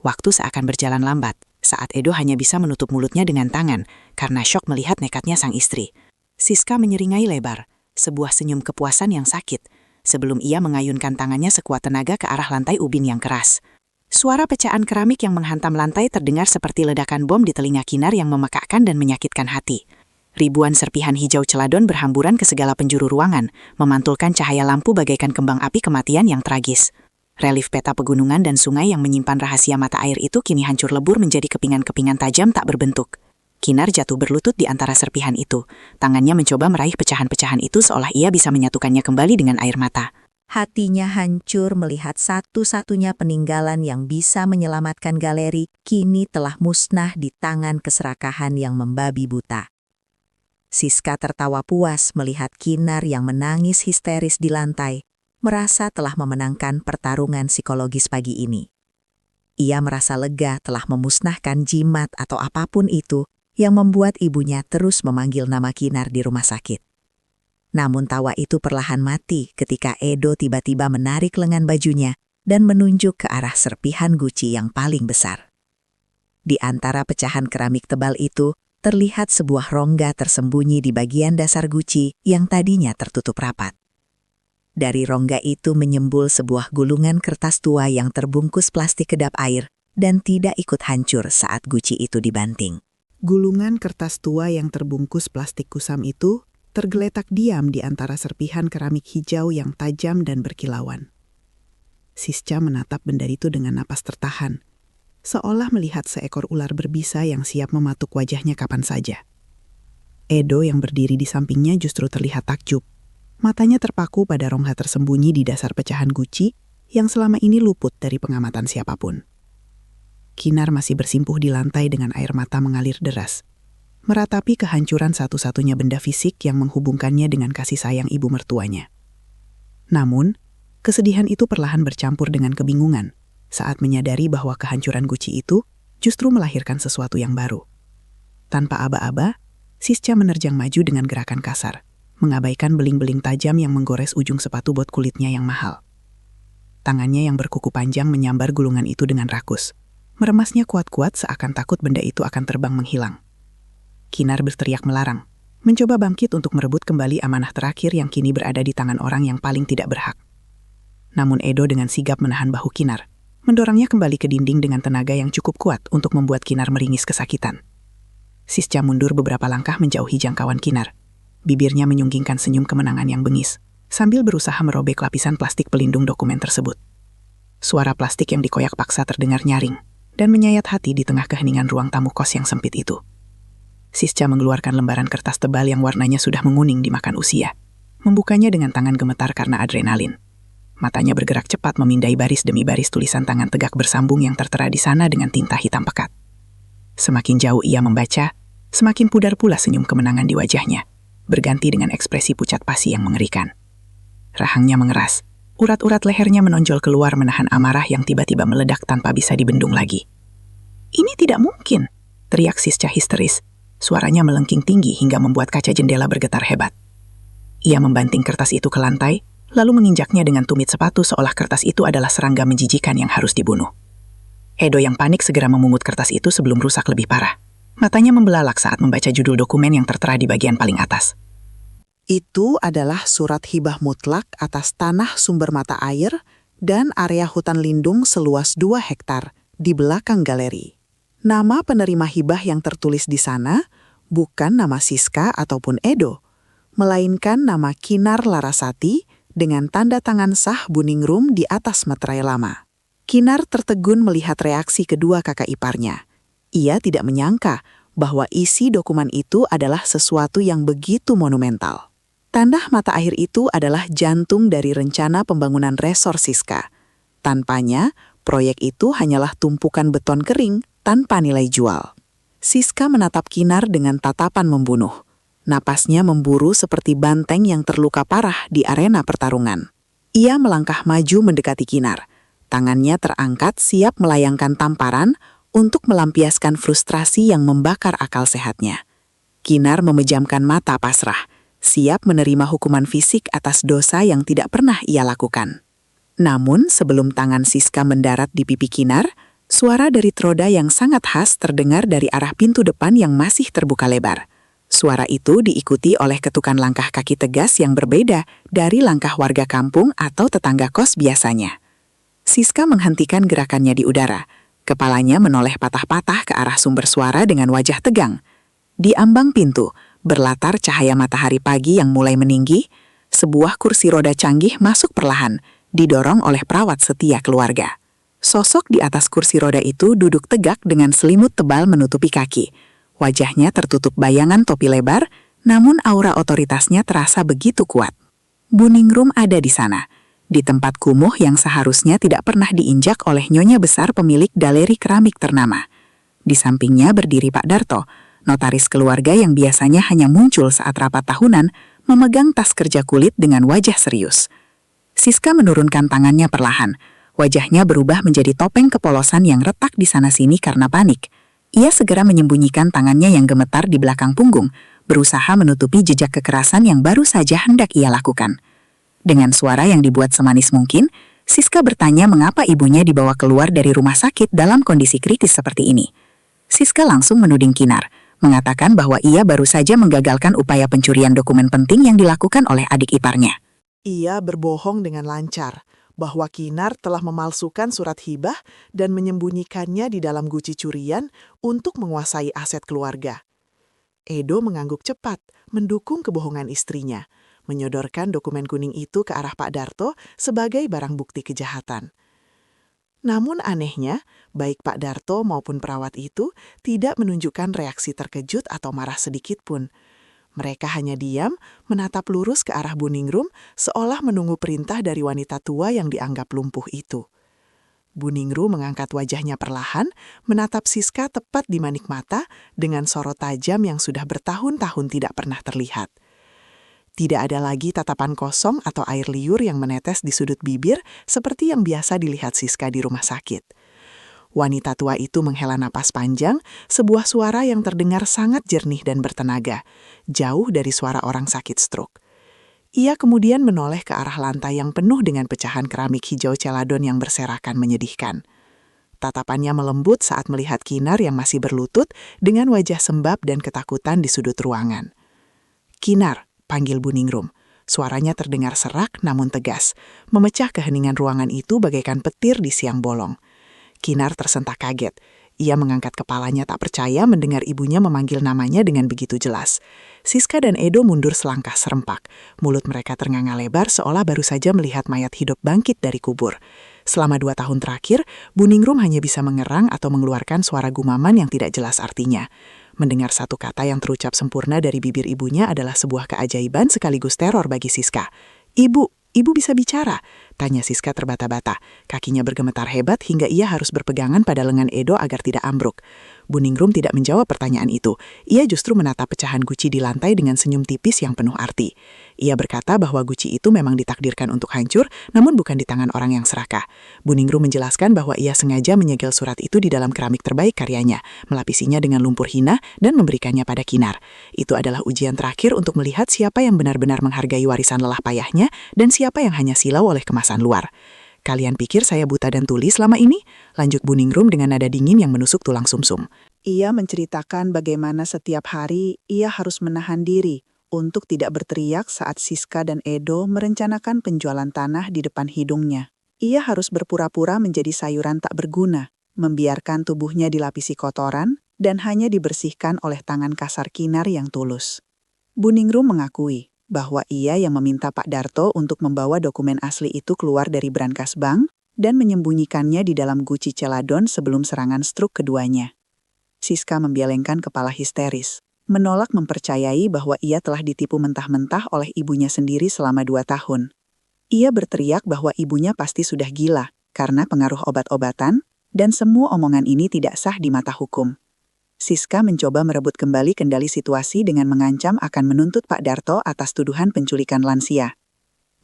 Waktu seakan berjalan lambat, saat Edo hanya bisa menutup mulutnya dengan tangan, karena syok melihat nekatnya sang istri. Siska menyeringai lebar, sebuah senyum kepuasan yang sakit, sebelum ia mengayunkan tangannya sekuat tenaga ke arah lantai ubin yang keras. Suara pecahan keramik yang menghantam lantai terdengar seperti ledakan bom di telinga Kinar yang memekakkan dan menyakitkan hati. Ribuan serpihan hijau celadon berhamburan ke segala penjuru ruangan, memantulkan cahaya lampu bagaikan kembang api kematian yang tragis. Relief peta pegunungan dan sungai yang menyimpan rahasia mata air itu kini hancur lebur menjadi kepingan-kepingan tajam tak berbentuk. Kinar jatuh berlutut di antara serpihan itu. Tangannya mencoba meraih pecahan-pecahan itu seolah ia bisa menyatukannya kembali dengan air mata.
Hatinya hancur melihat satu-satunya peninggalan yang bisa menyelamatkan galeri kini telah musnah di tangan keserakahan yang membabi buta. Siska tertawa puas melihat Kinar yang menangis histeris di lantai, merasa telah memenangkan pertarungan psikologis pagi ini. Ia merasa lega telah memusnahkan jimat atau apapun itu yang membuat ibunya terus memanggil nama Kinar di rumah sakit. Namun tawa itu perlahan mati ketika Edo tiba-tiba menarik lengan bajunya dan menunjuk ke arah serpihan guci yang paling besar. Di antara pecahan keramik tebal itu, terlihat sebuah rongga tersembunyi di bagian dasar guci yang tadinya tertutup rapat. Dari rongga itu menyembul sebuah gulungan kertas tua yang terbungkus plastik kedap air dan tidak ikut hancur saat guci itu dibanting.
Gulungan kertas tua yang terbungkus plastik kusam itu tergeletak diam di antara serpihan keramik hijau yang tajam dan berkilauan. Siska menatap benda itu dengan napas tertahan, seolah melihat seekor ular berbisa yang siap mematuk wajahnya kapan saja. Edo yang berdiri di sampingnya justru terlihat takjub. Matanya terpaku pada rongga tersembunyi di dasar pecahan guci yang selama ini luput dari pengamatan siapapun. Kinar masih bersimpuh di lantai dengan air mata mengalir deras, meratapi kehancuran satu-satunya benda fisik yang menghubungkannya dengan kasih sayang ibu mertuanya. Namun, kesedihan itu perlahan bercampur dengan kebingungan saat menyadari bahwa kehancuran guci itu justru melahirkan sesuatu yang baru. Tanpa aba-aba, Siska menerjang maju dengan gerakan kasar, mengabaikan beling-beling tajam yang menggores ujung sepatu bot kulitnya yang mahal. Tangannya yang berkuku panjang menyambar gulungan itu dengan rakus, meremasnya kuat-kuat seakan takut benda itu akan terbang menghilang. Kinar berteriak melarang, mencoba bangkit untuk merebut kembali amanah terakhir yang kini berada di tangan orang yang paling tidak berhak. Namun Edo dengan sigap menahan bahu Kinar, mendorongnya kembali ke dinding dengan tenaga yang cukup kuat untuk membuat Kinar meringis kesakitan. Siska mundur beberapa langkah menjauhi jangkauan Kinar. Bibirnya menyunggingkan senyum kemenangan yang bengis, sambil berusaha merobek lapisan plastik pelindung dokumen tersebut. Suara plastik yang dikoyak paksa terdengar nyaring, dan menyayat hati di tengah keheningan ruang tamu kos yang sempit itu. Siska mengeluarkan lembaran kertas tebal yang warnanya sudah menguning dimakan usia, membukanya dengan tangan gemetar karena adrenalin. Matanya bergerak cepat memindai baris demi baris tulisan tangan tegak bersambung yang tertera di sana dengan tinta hitam pekat. Semakin jauh ia membaca, semakin pudar pula senyum kemenangan di wajahnya, berganti dengan ekspresi pucat pasi yang mengerikan. Rahangnya mengeras, urat-urat lehernya menonjol keluar menahan amarah yang tiba-tiba meledak tanpa bisa dibendung lagi. "Ini tidak mungkin," teriak Siska histeris. Suaranya melengking tinggi hingga membuat kaca jendela bergetar hebat. Ia membanting kertas itu ke lantai, lalu menginjaknya dengan tumit sepatu seolah kertas itu adalah serangga menjijikan yang harus dibunuh. Edo yang panik segera memungut kertas itu sebelum rusak lebih parah. Matanya membelalak saat membaca judul dokumen yang tertera di bagian paling atas.
Itu adalah surat hibah mutlak atas tanah sumber mata air dan area hutan lindung seluas 2 hektar di belakang galeri. Nama penerima hibah yang tertulis di sana bukan nama Siska ataupun Edo, melainkan nama Kinar Larasati dengan tanda tangan sah Buningrum di atas materai lama. Kinar tertegun melihat reaksi kedua kakak iparnya. Ia tidak menyangka bahwa isi dokumen itu adalah sesuatu yang begitu monumental. Tanah mata air itu adalah jantung dari rencana pembangunan resor Siska. Tanpanya, proyek itu hanyalah tumpukan beton kering tanpa nilai jual. Siska menatap Kinar dengan tatapan membunuh.
Napasnya memburu seperti banteng yang terluka parah di arena pertarungan. Ia melangkah maju mendekati Kinar. Tangannya terangkat siap melayangkan tamparan untuk melampiaskan frustrasi yang membakar akal sehatnya. Kinar memejamkan mata pasrah, siap menerima hukuman fisik atas dosa yang tidak pernah ia lakukan. Namun sebelum tangan Siska mendarat di pipi Kinar, suara dari Troda yang sangat khas terdengar dari arah pintu depan yang masih terbuka lebar. Suara itu diikuti oleh ketukan langkah kaki tegas yang berbeda dari langkah warga kampung atau tetangga kos biasanya. Siska menghentikan gerakannya di udara. Kepalanya menoleh patah-patah ke arah sumber suara dengan wajah tegang. Di ambang pintu, berlatar cahaya matahari pagi yang mulai meninggi, sebuah kursi roda canggih masuk perlahan, didorong oleh perawat setia keluarga. Sosok di atas kursi roda itu duduk tegak dengan selimut tebal menutupi kaki. Wajahnya tertutup bayangan topi lebar, namun aura otoritasnya terasa begitu kuat. Buningrum ada di sana, di tempat kumuh yang seharusnya tidak pernah diinjak oleh nyonya besar pemilik galeri keramik ternama. Di sampingnya berdiri Pak Darto, notaris keluarga yang biasanya hanya muncul saat rapat tahunan, memegang tas kerja kulit dengan wajah serius. Siska menurunkan tangannya perlahan. Wajahnya berubah menjadi topeng kepolosan yang retak di sana-sini karena panik. Ia segera menyembunyikan tangannya yang gemetar di belakang punggung, berusaha menutupi jejak kekerasan yang baru saja hendak ia lakukan. Dengan suara yang dibuat semanis mungkin, Siska bertanya mengapa ibunya dibawa keluar dari rumah sakit dalam kondisi kritis seperti ini. Siska langsung menuding Kinar, mengatakan bahwa ia baru saja menggagalkan upaya pencurian dokumen penting yang dilakukan oleh adik iparnya.
Ia berbohong dengan lancar bahwa Kinar telah memalsukan surat hibah dan menyembunyikannya di dalam guci curian untuk menguasai aset keluarga. Edo mengangguk cepat, mendukung kebohongan istrinya, menyodorkan dokumen kuning itu ke arah Pak Darto sebagai barang bukti kejahatan. Namun anehnya, baik Pak Darto maupun perawat itu tidak menunjukkan reaksi terkejut atau marah sedikit pun. Mereka hanya diam, menatap lurus ke arah Buningrum, seolah menunggu perintah dari wanita tua yang dianggap lumpuh itu. Buningrum mengangkat wajahnya perlahan, menatap Siska tepat di manik mata dengan sorot tajam yang sudah bertahun-tahun tidak pernah terlihat. Tidak ada lagi tatapan kosong atau air liur yang menetes di sudut bibir seperti yang biasa dilihat Siska di rumah sakit. Wanita tua itu menghela napas panjang, sebuah suara yang terdengar sangat jernih dan bertenaga, jauh dari suara orang sakit stroke. Ia kemudian menoleh ke arah lantai yang penuh dengan pecahan keramik hijau celadon yang berserakan menyedihkan. Tatapannya melembut saat melihat Kinar yang masih berlutut dengan wajah sembab dan ketakutan di sudut ruangan. "Kinar," panggil Buningrum. Suaranya terdengar serak namun tegas, memecah keheningan ruangan itu bagaikan petir di siang bolong. Kinar tersentak kaget. Ia mengangkat kepalanya tak percaya mendengar ibunya memanggil namanya dengan begitu jelas. Siska dan Edo mundur selangkah serempak. Mulut mereka ternganga lebar seolah baru saja melihat mayat hidup bangkit dari kubur. Selama 2 tahun terakhir, Buningrum hanya bisa mengerang atau mengeluarkan suara gumaman yang tidak jelas artinya. Mendengar satu kata yang terucap sempurna dari bibir ibunya adalah sebuah keajaiban sekaligus teror bagi Siska. Ibu bisa bicara?" tanya Siska terbata-bata. Kakinya bergemetar hebat hingga ia harus berpegangan pada lengan Edo agar tidak ambruk. Buningrum tidak menjawab pertanyaan itu. Ia justru menatap pecahan guci di lantai dengan senyum tipis yang penuh arti. Ia berkata bahwa guci itu memang ditakdirkan untuk hancur, namun bukan di tangan orang yang serakah. Buningrum menjelaskan bahwa ia sengaja menyegel surat itu di dalam keramik terbaik karyanya, melapisinya dengan lumpur hina dan memberikannya pada Kinar. Itu adalah ujian terakhir untuk melihat siapa yang benar-benar menghargai warisan lelah payahnya dan siapa yang hanya silau oleh kemasan luar. "Kalian pikir saya buta dan tuli selama ini?" lanjut Buningrum dengan nada dingin yang menusuk tulang sumsum.
Ia menceritakan bagaimana setiap hari ia harus menahan diri untuk tidak berteriak saat Siska dan Edo merencanakan penjualan tanah di depan hidungnya. Ia harus berpura-pura menjadi sayuran tak berguna, membiarkan tubuhnya dilapisi kotoran, dan hanya dibersihkan oleh tangan kasar Kinar yang tulus. Buningrum mengakui bahwa ia yang meminta Pak Darto untuk membawa dokumen asli itu keluar dari brankas bank dan menyembunyikannya di dalam guci celadon sebelum serangan stroke keduanya. Siska membialengkan kepala histeris, menolak mempercayai bahwa ia telah ditipu mentah-mentah oleh ibunya sendiri selama 2 tahun. Ia berteriak bahwa ibunya pasti sudah gila karena pengaruh obat-obatan, dan semua omongan ini tidak sah di mata hukum. Siska mencoba merebut kembali kendali situasi dengan mengancam akan menuntut Pak Darto atas tuduhan penculikan lansia.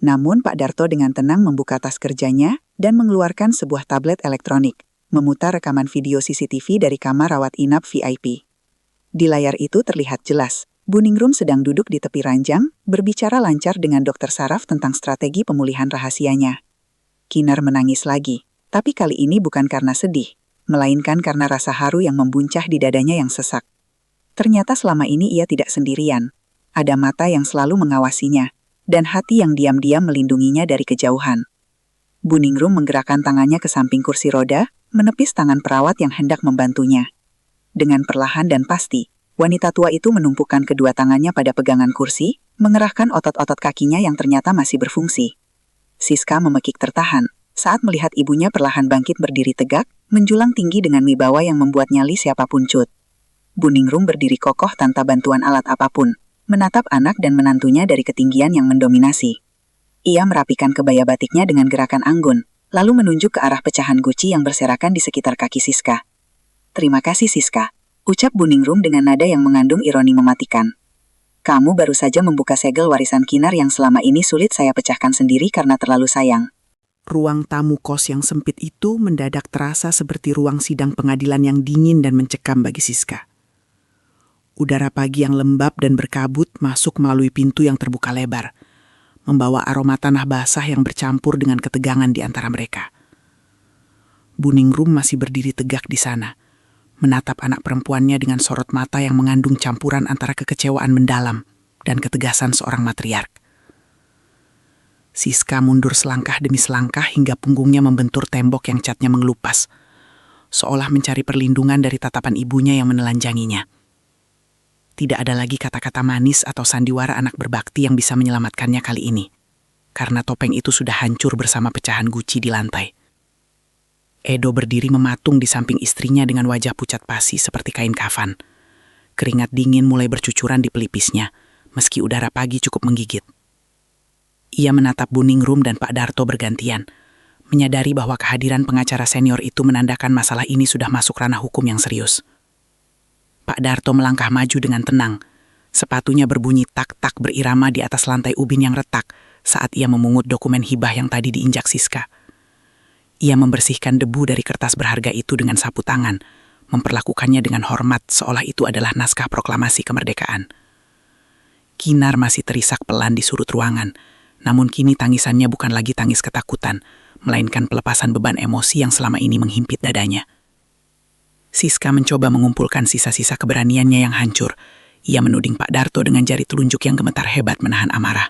Namun Pak Darto dengan tenang membuka tas kerjanya dan mengeluarkan sebuah tablet elektronik, memutar rekaman video CCTV dari kamar rawat inap VIP. Di layar itu terlihat jelas, Buningrum sedang duduk di tepi ranjang, berbicara lancar dengan Dr. Saraf tentang strategi pemulihan rahasianya. Kinar menangis lagi, tapi kali ini bukan karena sedih, melainkan karena rasa haru yang membuncah di dadanya yang sesak. Ternyata selama ini ia tidak sendirian. Ada mata yang selalu mengawasinya, dan hati yang diam-diam melindunginya dari kejauhan. Buningrum menggerakkan tangannya ke samping kursi roda, menepis tangan perawat yang hendak membantunya. Dengan perlahan dan pasti, wanita tua itu menumpukan kedua tangannya pada pegangan kursi, mengerahkan otot-otot kakinya yang ternyata masih berfungsi. Siska memekik tertahan saat melihat ibunya perlahan bangkit berdiri tegak, menjulang tinggi dengan wibawa yang membuat nyali siapapun cut. Buningrum berdiri kokoh tanpa bantuan alat apapun, menatap anak dan menantunya dari ketinggian yang mendominasi. Ia merapikan kebaya batiknya dengan gerakan anggun, lalu menunjuk ke arah pecahan guci yang berserakan di sekitar kaki Siska. "Terima kasih Siska," ucap Buningrum dengan nada yang mengandung ironi mematikan. "Kamu baru saja membuka segel warisan Kinar yang selama ini sulit saya pecahkan sendiri karena terlalu sayang."
Ruang tamu kos yang sempit itu mendadak terasa seperti ruang sidang pengadilan yang dingin dan mencekam bagi Siska. Udara pagi yang lembab dan berkabut masuk melalui pintu yang terbuka lebar, membawa aroma tanah basah yang bercampur dengan ketegangan di antara mereka. Buningrum masih berdiri tegak di sana, menatap anak perempuannya dengan sorot mata yang mengandung campuran antara kekecewaan mendalam dan ketegasan seorang matriark. Siska mundur selangkah demi selangkah hingga punggungnya membentur tembok yang catnya mengelupas, seolah mencari perlindungan dari tatapan ibunya yang menelanjanginya. Tidak ada lagi kata-kata manis atau sandiwara anak berbakti yang bisa menyelamatkannya kali ini, karena topeng itu sudah hancur bersama pecahan guci di lantai. Edo berdiri mematung di samping istrinya dengan wajah pucat pasi seperti kain kafan. Keringat dingin mulai bercucuran di pelipisnya, meski udara pagi cukup menggigit. Ia menatap Buningrum dan Pak Darto bergantian, menyadari bahwa kehadiran pengacara senior itu menandakan masalah ini sudah masuk ranah hukum yang serius. Pak Darto melangkah maju dengan tenang. Sepatunya berbunyi tak-tak berirama di atas lantai ubin yang retak saat ia memungut dokumen hibah yang tadi diinjak Siska. Ia membersihkan debu dari kertas berharga itu dengan sapu tangan, memperlakukannya dengan hormat seolah itu adalah naskah proklamasi kemerdekaan. Kinar masih terisak pelan di surut ruangan, namun kini tangisannya bukan lagi tangis ketakutan, melainkan pelepasan beban emosi yang selama ini menghimpit dadanya. Siska mencoba mengumpulkan sisa-sisa keberaniannya yang hancur. Ia menuding Pak Darto dengan jari telunjuk yang gemetar hebat menahan amarah.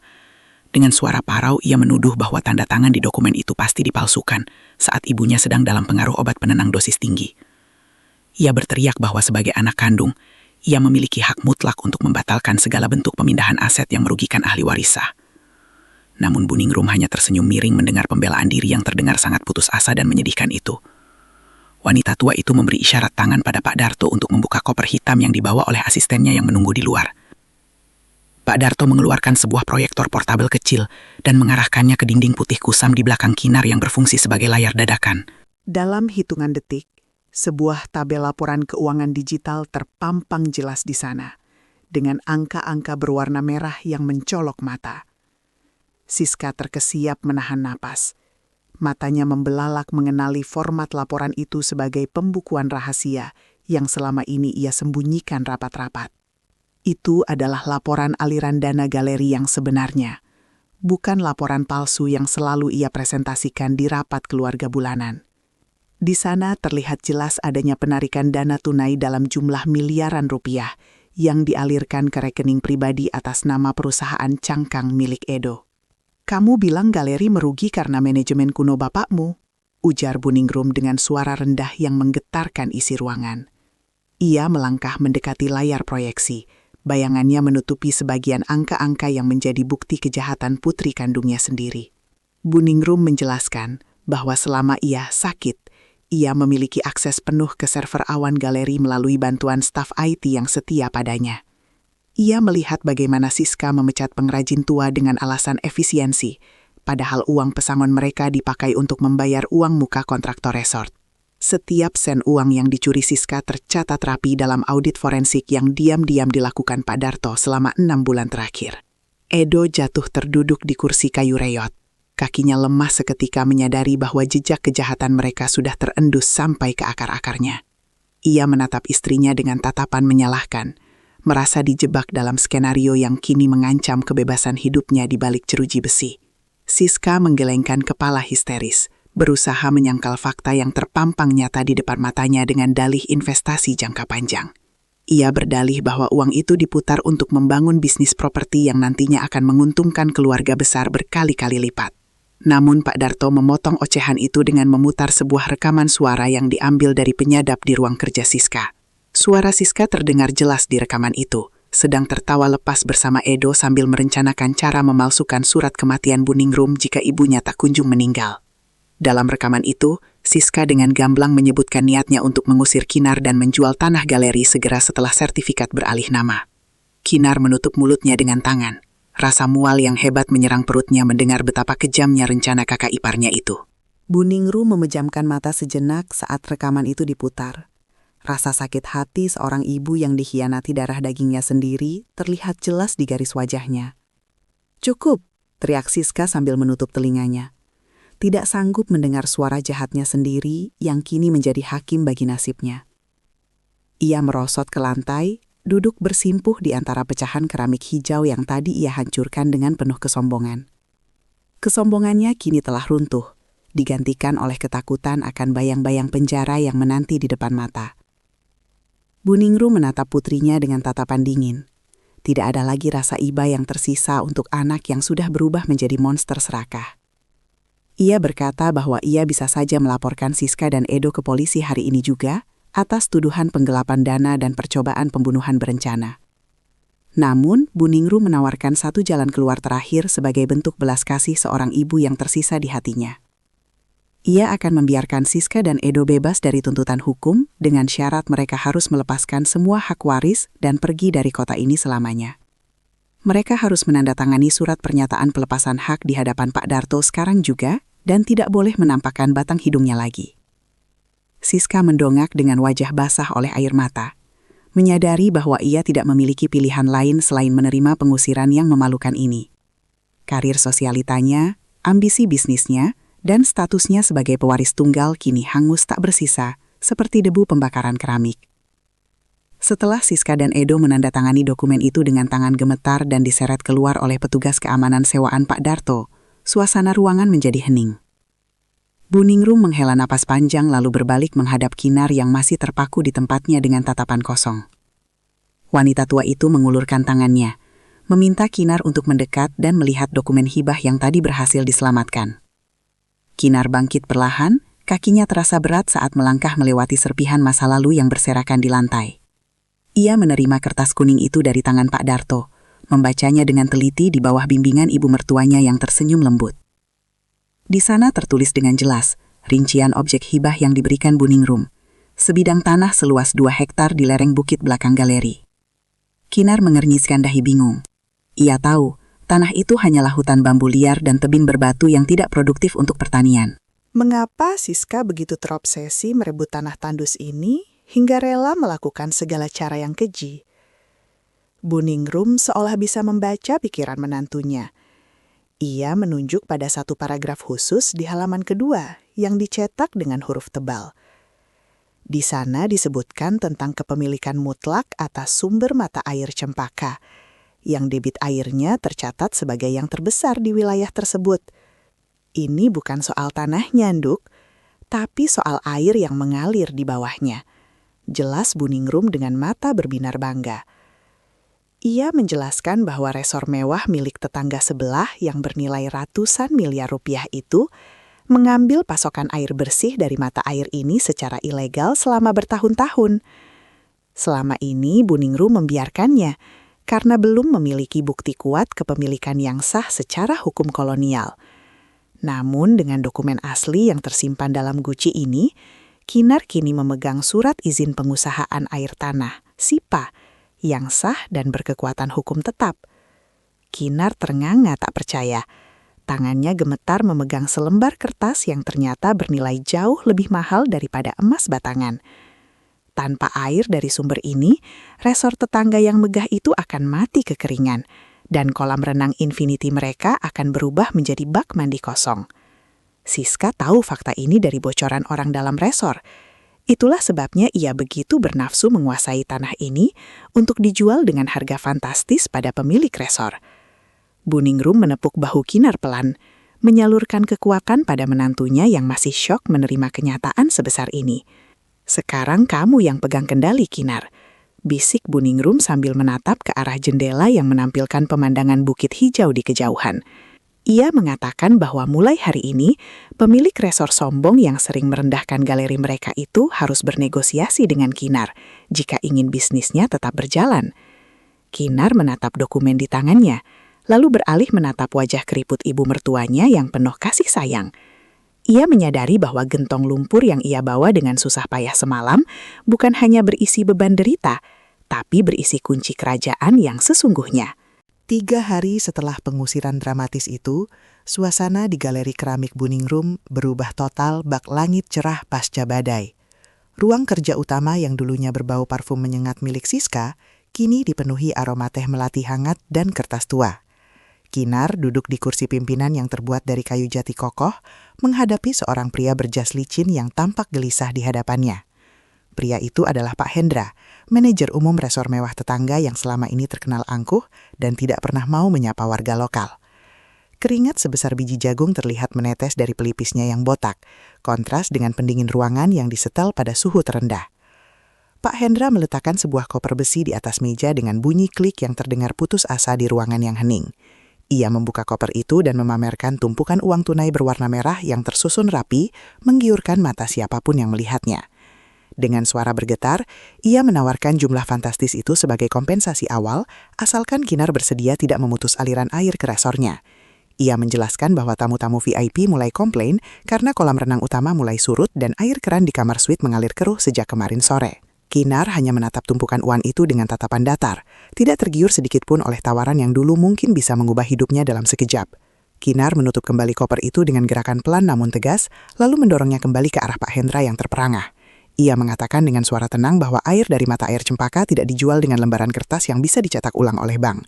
Dengan suara parau, ia menuduh bahwa tanda tangan di dokumen itu pasti dipalsukan saat ibunya sedang dalam pengaruh obat penenang dosis tinggi. Ia berteriak bahwa sebagai anak kandung, ia memiliki hak mutlak untuk membatalkan segala bentuk pemindahan aset yang merugikan ahli warisah. Namun Buningrum hanya tersenyum miring mendengar pembelaan diri yang terdengar sangat putus asa dan menyedihkan itu. Wanita tua itu memberi isyarat tangan pada Pak Darto untuk membuka koper hitam yang dibawa oleh asistennya yang menunggu di luar. Pak Darto mengeluarkan sebuah proyektor portabel kecil dan mengarahkannya ke dinding putih kusam di belakang Kinar yang berfungsi sebagai layar dadakan. Dalam hitungan detik, sebuah tabel laporan keuangan digital terpampang jelas di sana, dengan angka-angka berwarna merah yang mencolok mata. Siska terkesiap menahan napas. Matanya membelalak mengenali format laporan itu sebagai pembukuan rahasia yang selama ini ia sembunyikan rapat-rapat. Itu adalah laporan aliran dana galeri yang sebenarnya, bukan laporan palsu yang selalu ia presentasikan di rapat keluarga bulanan. Di sana terlihat jelas adanya penarikan dana tunai dalam jumlah miliaran rupiah yang dialirkan ke rekening pribadi atas nama perusahaan cangkang milik Edo. "Kamu bilang galeri merugi karena manajemen kuno bapakmu," ujar Buningrum dengan suara rendah yang menggetarkan isi ruangan. Ia melangkah mendekati layar proyeksi. Bayangannya menutupi sebagian angka-angka yang menjadi bukti kejahatan putri kandungnya sendiri. Buningrum menjelaskan bahwa selama ia sakit, ia memiliki akses penuh ke server awan galeri melalui bantuan staf IT yang setia padanya. Ia melihat bagaimana Siska memecat pengrajin tua dengan alasan efisiensi, padahal uang pesangon mereka dipakai untuk membayar uang muka kontraktor resort.
Setiap sen uang yang dicuri Siska tercatat rapi dalam audit forensik yang diam-diam dilakukan Pak Darto selama 6 bulan terakhir. Edo jatuh terduduk di kursi kayu reyot. Kakinya lemah seketika menyadari bahwa jejak kejahatan mereka sudah terendus sampai ke akar-akarnya. Ia menatap istrinya dengan tatapan menyalahkan, merasa dijebak dalam skenario yang kini mengancam kebebasan hidupnya di balik jeruji besi. Siska menggelengkan kepala histeris, berusaha menyangkal fakta yang terpampang nyata di depan matanya dengan dalih investasi jangka panjang. Ia berdalih bahwa uang itu diputar untuk membangun bisnis properti yang nantinya akan menguntungkan keluarga besar berkali-kali lipat. Namun Pak Darto memotong ocehan itu dengan memutar sebuah rekaman suara yang diambil dari penyadap di ruang kerja Siska. Suara Siska terdengar jelas di rekaman itu, sedang tertawa lepas bersama Edo sambil merencanakan cara memalsukan surat kematian Buningrum jika ibunya tak kunjung meninggal. Dalam rekaman itu, Siska dengan gamblang menyebutkan niatnya untuk mengusir Kinar dan menjual tanah galeri segera setelah sertifikat beralih nama. Kinar menutup mulutnya dengan tangan. Rasa mual yang hebat menyerang perutnya mendengar betapa kejamnya rencana kakak iparnya itu.
Buningrum memejamkan mata sejenak saat rekaman itu diputar. Rasa sakit hati seorang ibu yang dikhianati darah dagingnya sendiri terlihat jelas di garis wajahnya. "Cukup!" teriak Siska sambil menutup telinganya. Tidak sanggup mendengar suara jahatnya sendiri yang kini menjadi hakim bagi nasibnya. Ia merosot ke lantai, duduk bersimpuh di antara pecahan keramik hijau yang tadi ia hancurkan dengan penuh kesombongan. Kesombongannya kini telah runtuh, digantikan oleh ketakutan akan bayang-bayang penjara yang menanti di depan mata. Buningrum menatap putrinya dengan tatapan dingin. Tidak ada lagi rasa iba yang tersisa untuk anak yang sudah berubah menjadi monster serakah. Ia berkata bahwa ia bisa saja melaporkan Siska dan Edo ke polisi hari ini juga atas tuduhan penggelapan dana dan percobaan pembunuhan berencana. Namun, Buningrum menawarkan satu jalan keluar terakhir sebagai bentuk belas kasih seorang ibu yang tersisa di hatinya. Ia akan membiarkan Siska dan Edo bebas dari tuntutan hukum dengan syarat mereka harus melepaskan semua hak waris dan pergi dari kota ini selamanya. Mereka harus menandatangani surat pernyataan pelepasan hak di hadapan Pak Darto sekarang juga dan tidak boleh menampakkan batang hidungnya lagi. Siska mendongak dengan wajah basah oleh air mata, menyadari bahwa ia tidak memiliki pilihan lain selain menerima pengusiran yang memalukan ini. Karir sosialitanya, ambisi bisnisnya, dan statusnya sebagai pewaris tunggal kini hangus tak bersisa, seperti debu pembakaran keramik. Setelah Siska dan Edo menandatangani dokumen itu dengan tangan gemetar dan diseret keluar oleh petugas keamanan sewaan Pak Darto, suasana ruangan menjadi hening. Buningrum menghela napas panjang lalu berbalik menghadap Kinar yang masih terpaku di tempatnya dengan tatapan kosong. Wanita tua itu mengulurkan tangannya, meminta Kinar untuk mendekat dan melihat dokumen hibah yang tadi berhasil diselamatkan. Kinar bangkit perlahan, kakinya terasa berat saat melangkah melewati serpihan masa lalu yang berserakan di lantai. Ia menerima kertas kuning itu dari tangan Pak Darto, membacanya dengan teliti di bawah bimbingan ibu mertuanya yang tersenyum lembut. Di sana tertulis dengan jelas, rincian objek hibah yang diberikan Buningrum, sebidang tanah seluas 2 hektar di lereng bukit belakang galeri. Kinar mengernyiskan dahi bingung. Ia tahu, tanah itu hanyalah hutan bambu liar dan tebing berbatu yang tidak produktif untuk pertanian.
Mengapa Siska begitu terobsesi merebut tanah tandus ini hingga rela melakukan segala cara yang keji? Buningrum seolah bisa membaca pikiran menantunya. Ia menunjuk pada satu paragraf khusus di halaman kedua yang dicetak dengan huruf tebal. Di sana disebutkan tentang kepemilikan mutlak atas sumber mata air Cempaka, yang debit airnya tercatat sebagai yang terbesar di wilayah tersebut. Ini bukan soal tanahnya, Nduk, tapi soal air yang mengalir di bawahnya. Jelas Buningrum dengan mata berbinar bangga. Ia menjelaskan bahwa resor mewah milik tetangga sebelah yang bernilai ratusan miliar rupiah itu mengambil pasokan air bersih dari mata air ini secara ilegal selama bertahun-tahun. Selama ini Buningrum membiarkannya karena belum memiliki bukti kuat kepemilikan yang sah secara hukum kolonial. Namun dengan dokumen asli yang tersimpan dalam guci ini, Kinar kini memegang surat izin pengusahaan air tanah, SIPA, yang sah dan berkekuatan hukum tetap. Kinar ternganga tak percaya,
Tangannya gemetar memegang selembar kertas yang ternyata bernilai jauh lebih mahal daripada emas batangan. Tanpa air dari sumber ini, resort tetangga yang megah itu akan mati kekeringan, dan kolam renang infinity mereka akan berubah menjadi bak mandi kosong. Siska tahu fakta ini dari bocoran orang dalam resort. Itulah sebabnya ia begitu bernafsu menguasai tanah ini untuk dijual dengan harga fantastis pada pemilik resort. Buningrum menepuk bahu Kinar pelan, menyalurkan kekuatan pada menantunya yang masih syok menerima kenyataan sebesar ini. "Sekarang kamu yang pegang kendali, Kinar," bisik Buningrum sambil menatap ke arah jendela yang menampilkan pemandangan bukit hijau di kejauhan. Ia mengatakan bahwa mulai hari ini, pemilik resort sombong yang sering merendahkan galeri mereka itu harus bernegosiasi dengan Kinar jika ingin bisnisnya tetap berjalan. Kinar menatap dokumen di tangannya, lalu beralih menatap wajah keriput ibu mertuanya yang penuh kasih sayang. Ia menyadari bahwa gentong lumpur yang ia bawa dengan susah payah semalam bukan hanya berisi beban derita, tapi berisi kunci kerajaan yang sesungguhnya.
3 hari setelah pengusiran dramatis itu, suasana di galeri keramik Buningrum berubah total bak langit cerah pasca badai. Ruang kerja utama yang dulunya berbau parfum menyengat milik Siska, kini dipenuhi aroma teh melati hangat dan kertas tua. Kinar duduk di kursi pimpinan yang terbuat dari kayu jati kokoh, menghadapi seorang pria berjas licin yang tampak gelisah di hadapannya. Pria itu adalah Pak Hendra, manajer umum resor mewah tetangga yang selama ini terkenal angkuh dan tidak pernah mau menyapa warga lokal. Keringat sebesar biji jagung terlihat menetes dari pelipisnya yang botak, kontras dengan pendingin ruangan yang disetel pada suhu terendah. Pak Hendra meletakkan sebuah koper besi di atas meja dengan bunyi klik yang terdengar putus asa di ruangan yang hening. Ia membuka koper itu dan memamerkan tumpukan uang tunai berwarna merah yang tersusun rapi, menggiurkan mata siapapun yang melihatnya. Dengan suara bergetar, ia menawarkan jumlah fantastis itu sebagai kompensasi awal, asalkan Kinar bersedia tidak memutus aliran air ke resornya. Ia menjelaskan bahwa tamu-tamu VIP mulai komplain karena kolam renang utama mulai surut dan air keran di kamar suite mengalir keruh sejak kemarin sore. Kinar hanya menatap tumpukan uang itu dengan tatapan datar, tidak tergiur sedikit pun oleh tawaran yang dulu mungkin bisa mengubah hidupnya dalam sekejap. Kinar menutup kembali koper itu dengan gerakan pelan namun tegas, lalu mendorongnya kembali ke arah Pak Hendra yang terperangah. Ia mengatakan dengan suara tenang bahwa air dari mata air cempaka tidak dijual dengan lembaran kertas yang bisa dicetak ulang oleh bank.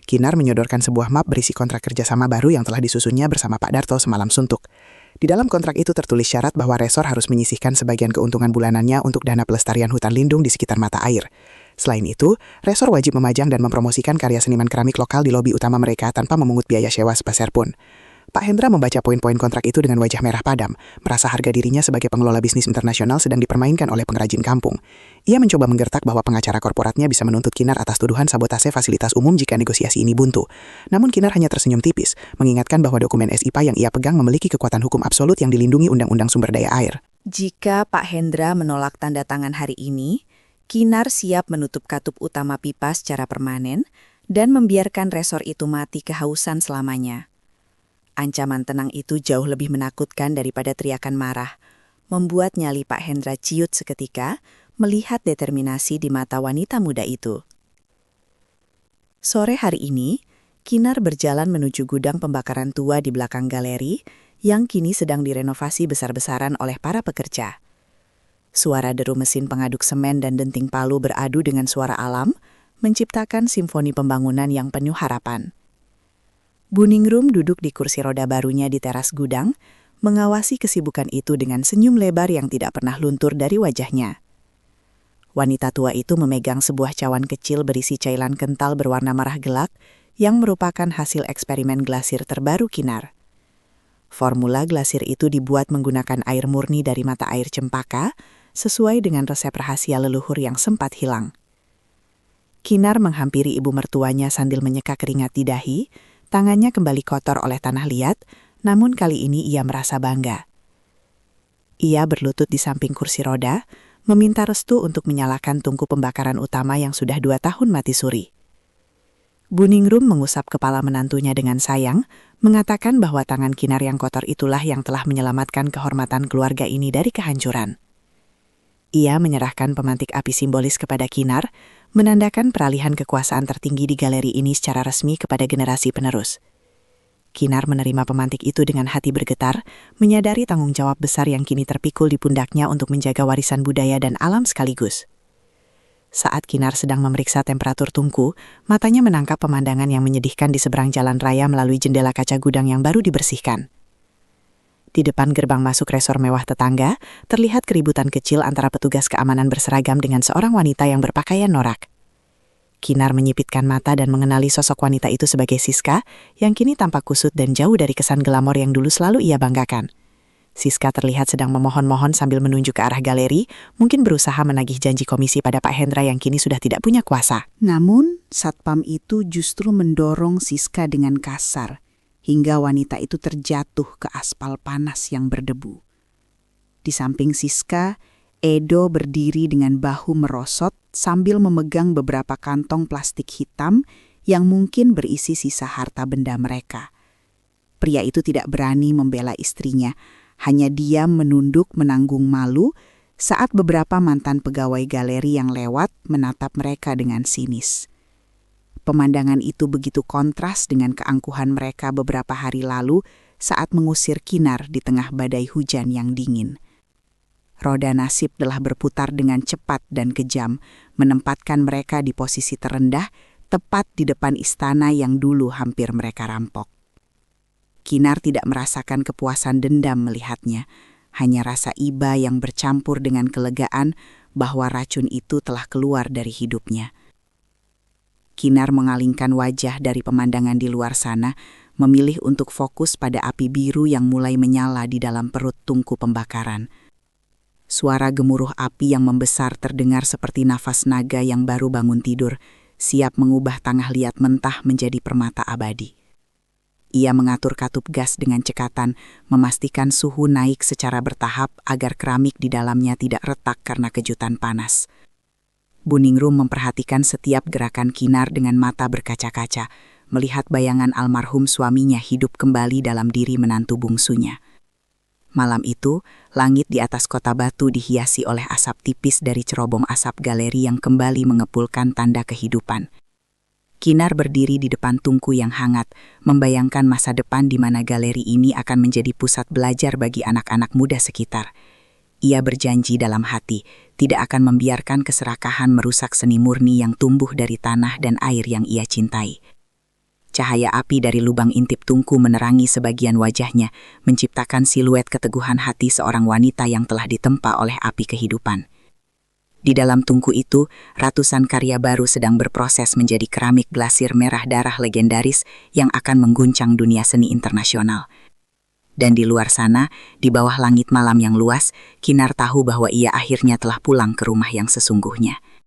Kinar menyodorkan sebuah map berisi kontrak kerjasama baru yang telah disusunnya bersama Pak Darto semalam suntuk. Di dalam kontrak itu tertulis syarat bahwa resor harus menyisihkan sebagian keuntungan bulanannya untuk dana pelestarian hutan lindung di sekitar mata air. Selain itu, resor wajib memajang dan mempromosikan karya seniman keramik lokal di lobi utama mereka tanpa memungut biaya sewa sepeser pun. Pak Hendra membaca poin-poin kontrak itu dengan wajah merah padam, merasa harga dirinya sebagai pengelola bisnis internasional sedang dipermainkan oleh pengrajin kampung. Ia mencoba menggertak bahwa pengacara korporatnya bisa menuntut Kinar atas tuduhan sabotase fasilitas umum jika negosiasi ini buntu. Namun Kinar hanya tersenyum tipis, mengingatkan bahwa dokumen SIPA yang ia pegang memiliki kekuatan hukum absolut yang dilindungi Undang-Undang Sumber Daya Air.
Jika Pak Hendra menolak tanda tangan hari ini, Kinar siap menutup katup utama pipa secara permanen dan membiarkan resor itu mati kehausan selamanya. Ancaman tenang itu jauh lebih menakutkan daripada teriakan marah, membuat nyali Pak Hendra ciut seketika melihat determinasi di mata wanita muda itu. Sore hari ini, Kinar berjalan menuju gudang pembakaran tua di belakang galeri yang kini sedang direnovasi besar-besaran oleh para pekerja. Suara deru mesin pengaduk semen dan denting palu beradu dengan suara alam, menciptakan simfoni pembangunan yang penuh harapan. Buningrum duduk di kursi roda barunya di teras gudang, mengawasi kesibukan itu dengan senyum lebar yang tidak pernah luntur dari wajahnya. Wanita tua itu memegang sebuah cawan kecil berisi cairan kental berwarna merah gelap yang merupakan hasil eksperimen glasir terbaru Kinar. Formula glasir itu dibuat menggunakan air murni dari mata air cempaka, sesuai dengan resep rahasia leluhur yang sempat hilang. Kinar menghampiri ibu mertuanya sambil menyeka keringat di dahi. Tangannya kembali kotor oleh tanah liat, namun kali ini ia merasa bangga. Ia berlutut di samping kursi roda, meminta restu untuk menyalakan tungku pembakaran utama yang sudah 2 tahun mati suri. Buningrum mengusap kepala menantunya dengan sayang, mengatakan bahwa tangan Kinar yang kotor itulah yang telah menyelamatkan kehormatan keluarga ini dari kehancuran. Ia menyerahkan pemantik api simbolis kepada Kinar, menandakan peralihan kekuasaan tertinggi di galeri ini secara resmi kepada generasi penerus. Kinar menerima pemantik itu dengan hati bergetar, menyadari tanggung jawab besar yang kini terpikul di pundaknya untuk menjaga warisan budaya dan alam sekaligus. Saat Kinar sedang memeriksa temperatur tungku, matanya menangkap pemandangan yang menyedihkan di seberang jalan raya melalui jendela kaca gudang yang baru dibersihkan. Di depan gerbang masuk resor mewah tetangga, terlihat keributan kecil antara petugas keamanan berseragam dengan seorang wanita yang berpakaian norak. Kinar menyipitkan mata dan mengenali sosok wanita itu sebagai Siska, yang kini tampak kusut dan jauh dari kesan glamor yang dulu selalu ia banggakan. Siska terlihat sedang memohon-mohon sambil menunjuk ke arah galeri, mungkin berusaha menagih janji komisi pada Pak Hendra yang kini sudah tidak punya kuasa.
Namun, satpam itu justru mendorong Siska dengan kasar, hingga wanita itu terjatuh ke aspal panas yang berdebu. Di samping Siska, Edo berdiri dengan bahu merosot sambil memegang beberapa kantong plastik hitam yang mungkin berisi sisa harta benda mereka. Pria itu tidak berani membela istrinya, hanya diam menunduk menanggung malu saat beberapa mantan pegawai galeri yang lewat menatap mereka dengan sinis. Pemandangan itu begitu kontras dengan keangkuhan mereka beberapa hari lalu saat mengusir Kinar di tengah badai hujan yang dingin. Roda nasib telah berputar dengan cepat dan kejam, menempatkan mereka di posisi terendah, tepat di depan istana yang dulu hampir mereka rampok. Kinar tidak merasakan kepuasan dendam melihatnya, hanya rasa iba yang bercampur dengan kelegaan bahwa racun itu telah keluar dari hidupnya. Kinar mengalingkan wajah dari pemandangan di luar sana, memilih untuk fokus pada api biru yang mulai menyala di dalam perut tungku pembakaran. Suara gemuruh api yang membesar terdengar seperti nafas naga yang baru bangun tidur, siap mengubah tanah liat mentah menjadi permata abadi. Ia mengatur katup gas dengan cekatan, memastikan suhu naik secara bertahap agar keramik di dalamnya tidak retak karena kejutan panas. Buningrum memperhatikan setiap gerakan Kinar dengan mata berkaca-kaca, melihat bayangan almarhum suaminya hidup kembali dalam diri menantu bungsunya. Malam itu, langit di atas kota batu dihiasi oleh asap tipis dari cerobong asap galeri yang kembali mengepulkan tanda kehidupan. Kinar berdiri di depan tungku yang hangat, membayangkan masa depan di mana galeri ini akan menjadi pusat belajar bagi anak-anak muda sekitar. Ia berjanji dalam hati, tidak akan membiarkan keserakahan merusak seni murni yang tumbuh dari tanah dan air yang ia cintai. Cahaya api dari lubang intip tungku menerangi sebagian wajahnya, menciptakan siluet keteguhan hati seorang wanita yang telah ditempa oleh api kehidupan. Di dalam tungku itu, ratusan karya baru sedang berproses menjadi keramik glasir merah darah legendaris yang akan mengguncang dunia seni internasional. Dan di luar sana, di bawah langit malam yang luas, Kinar tahu bahwa ia akhirnya telah pulang ke rumah yang sesungguhnya.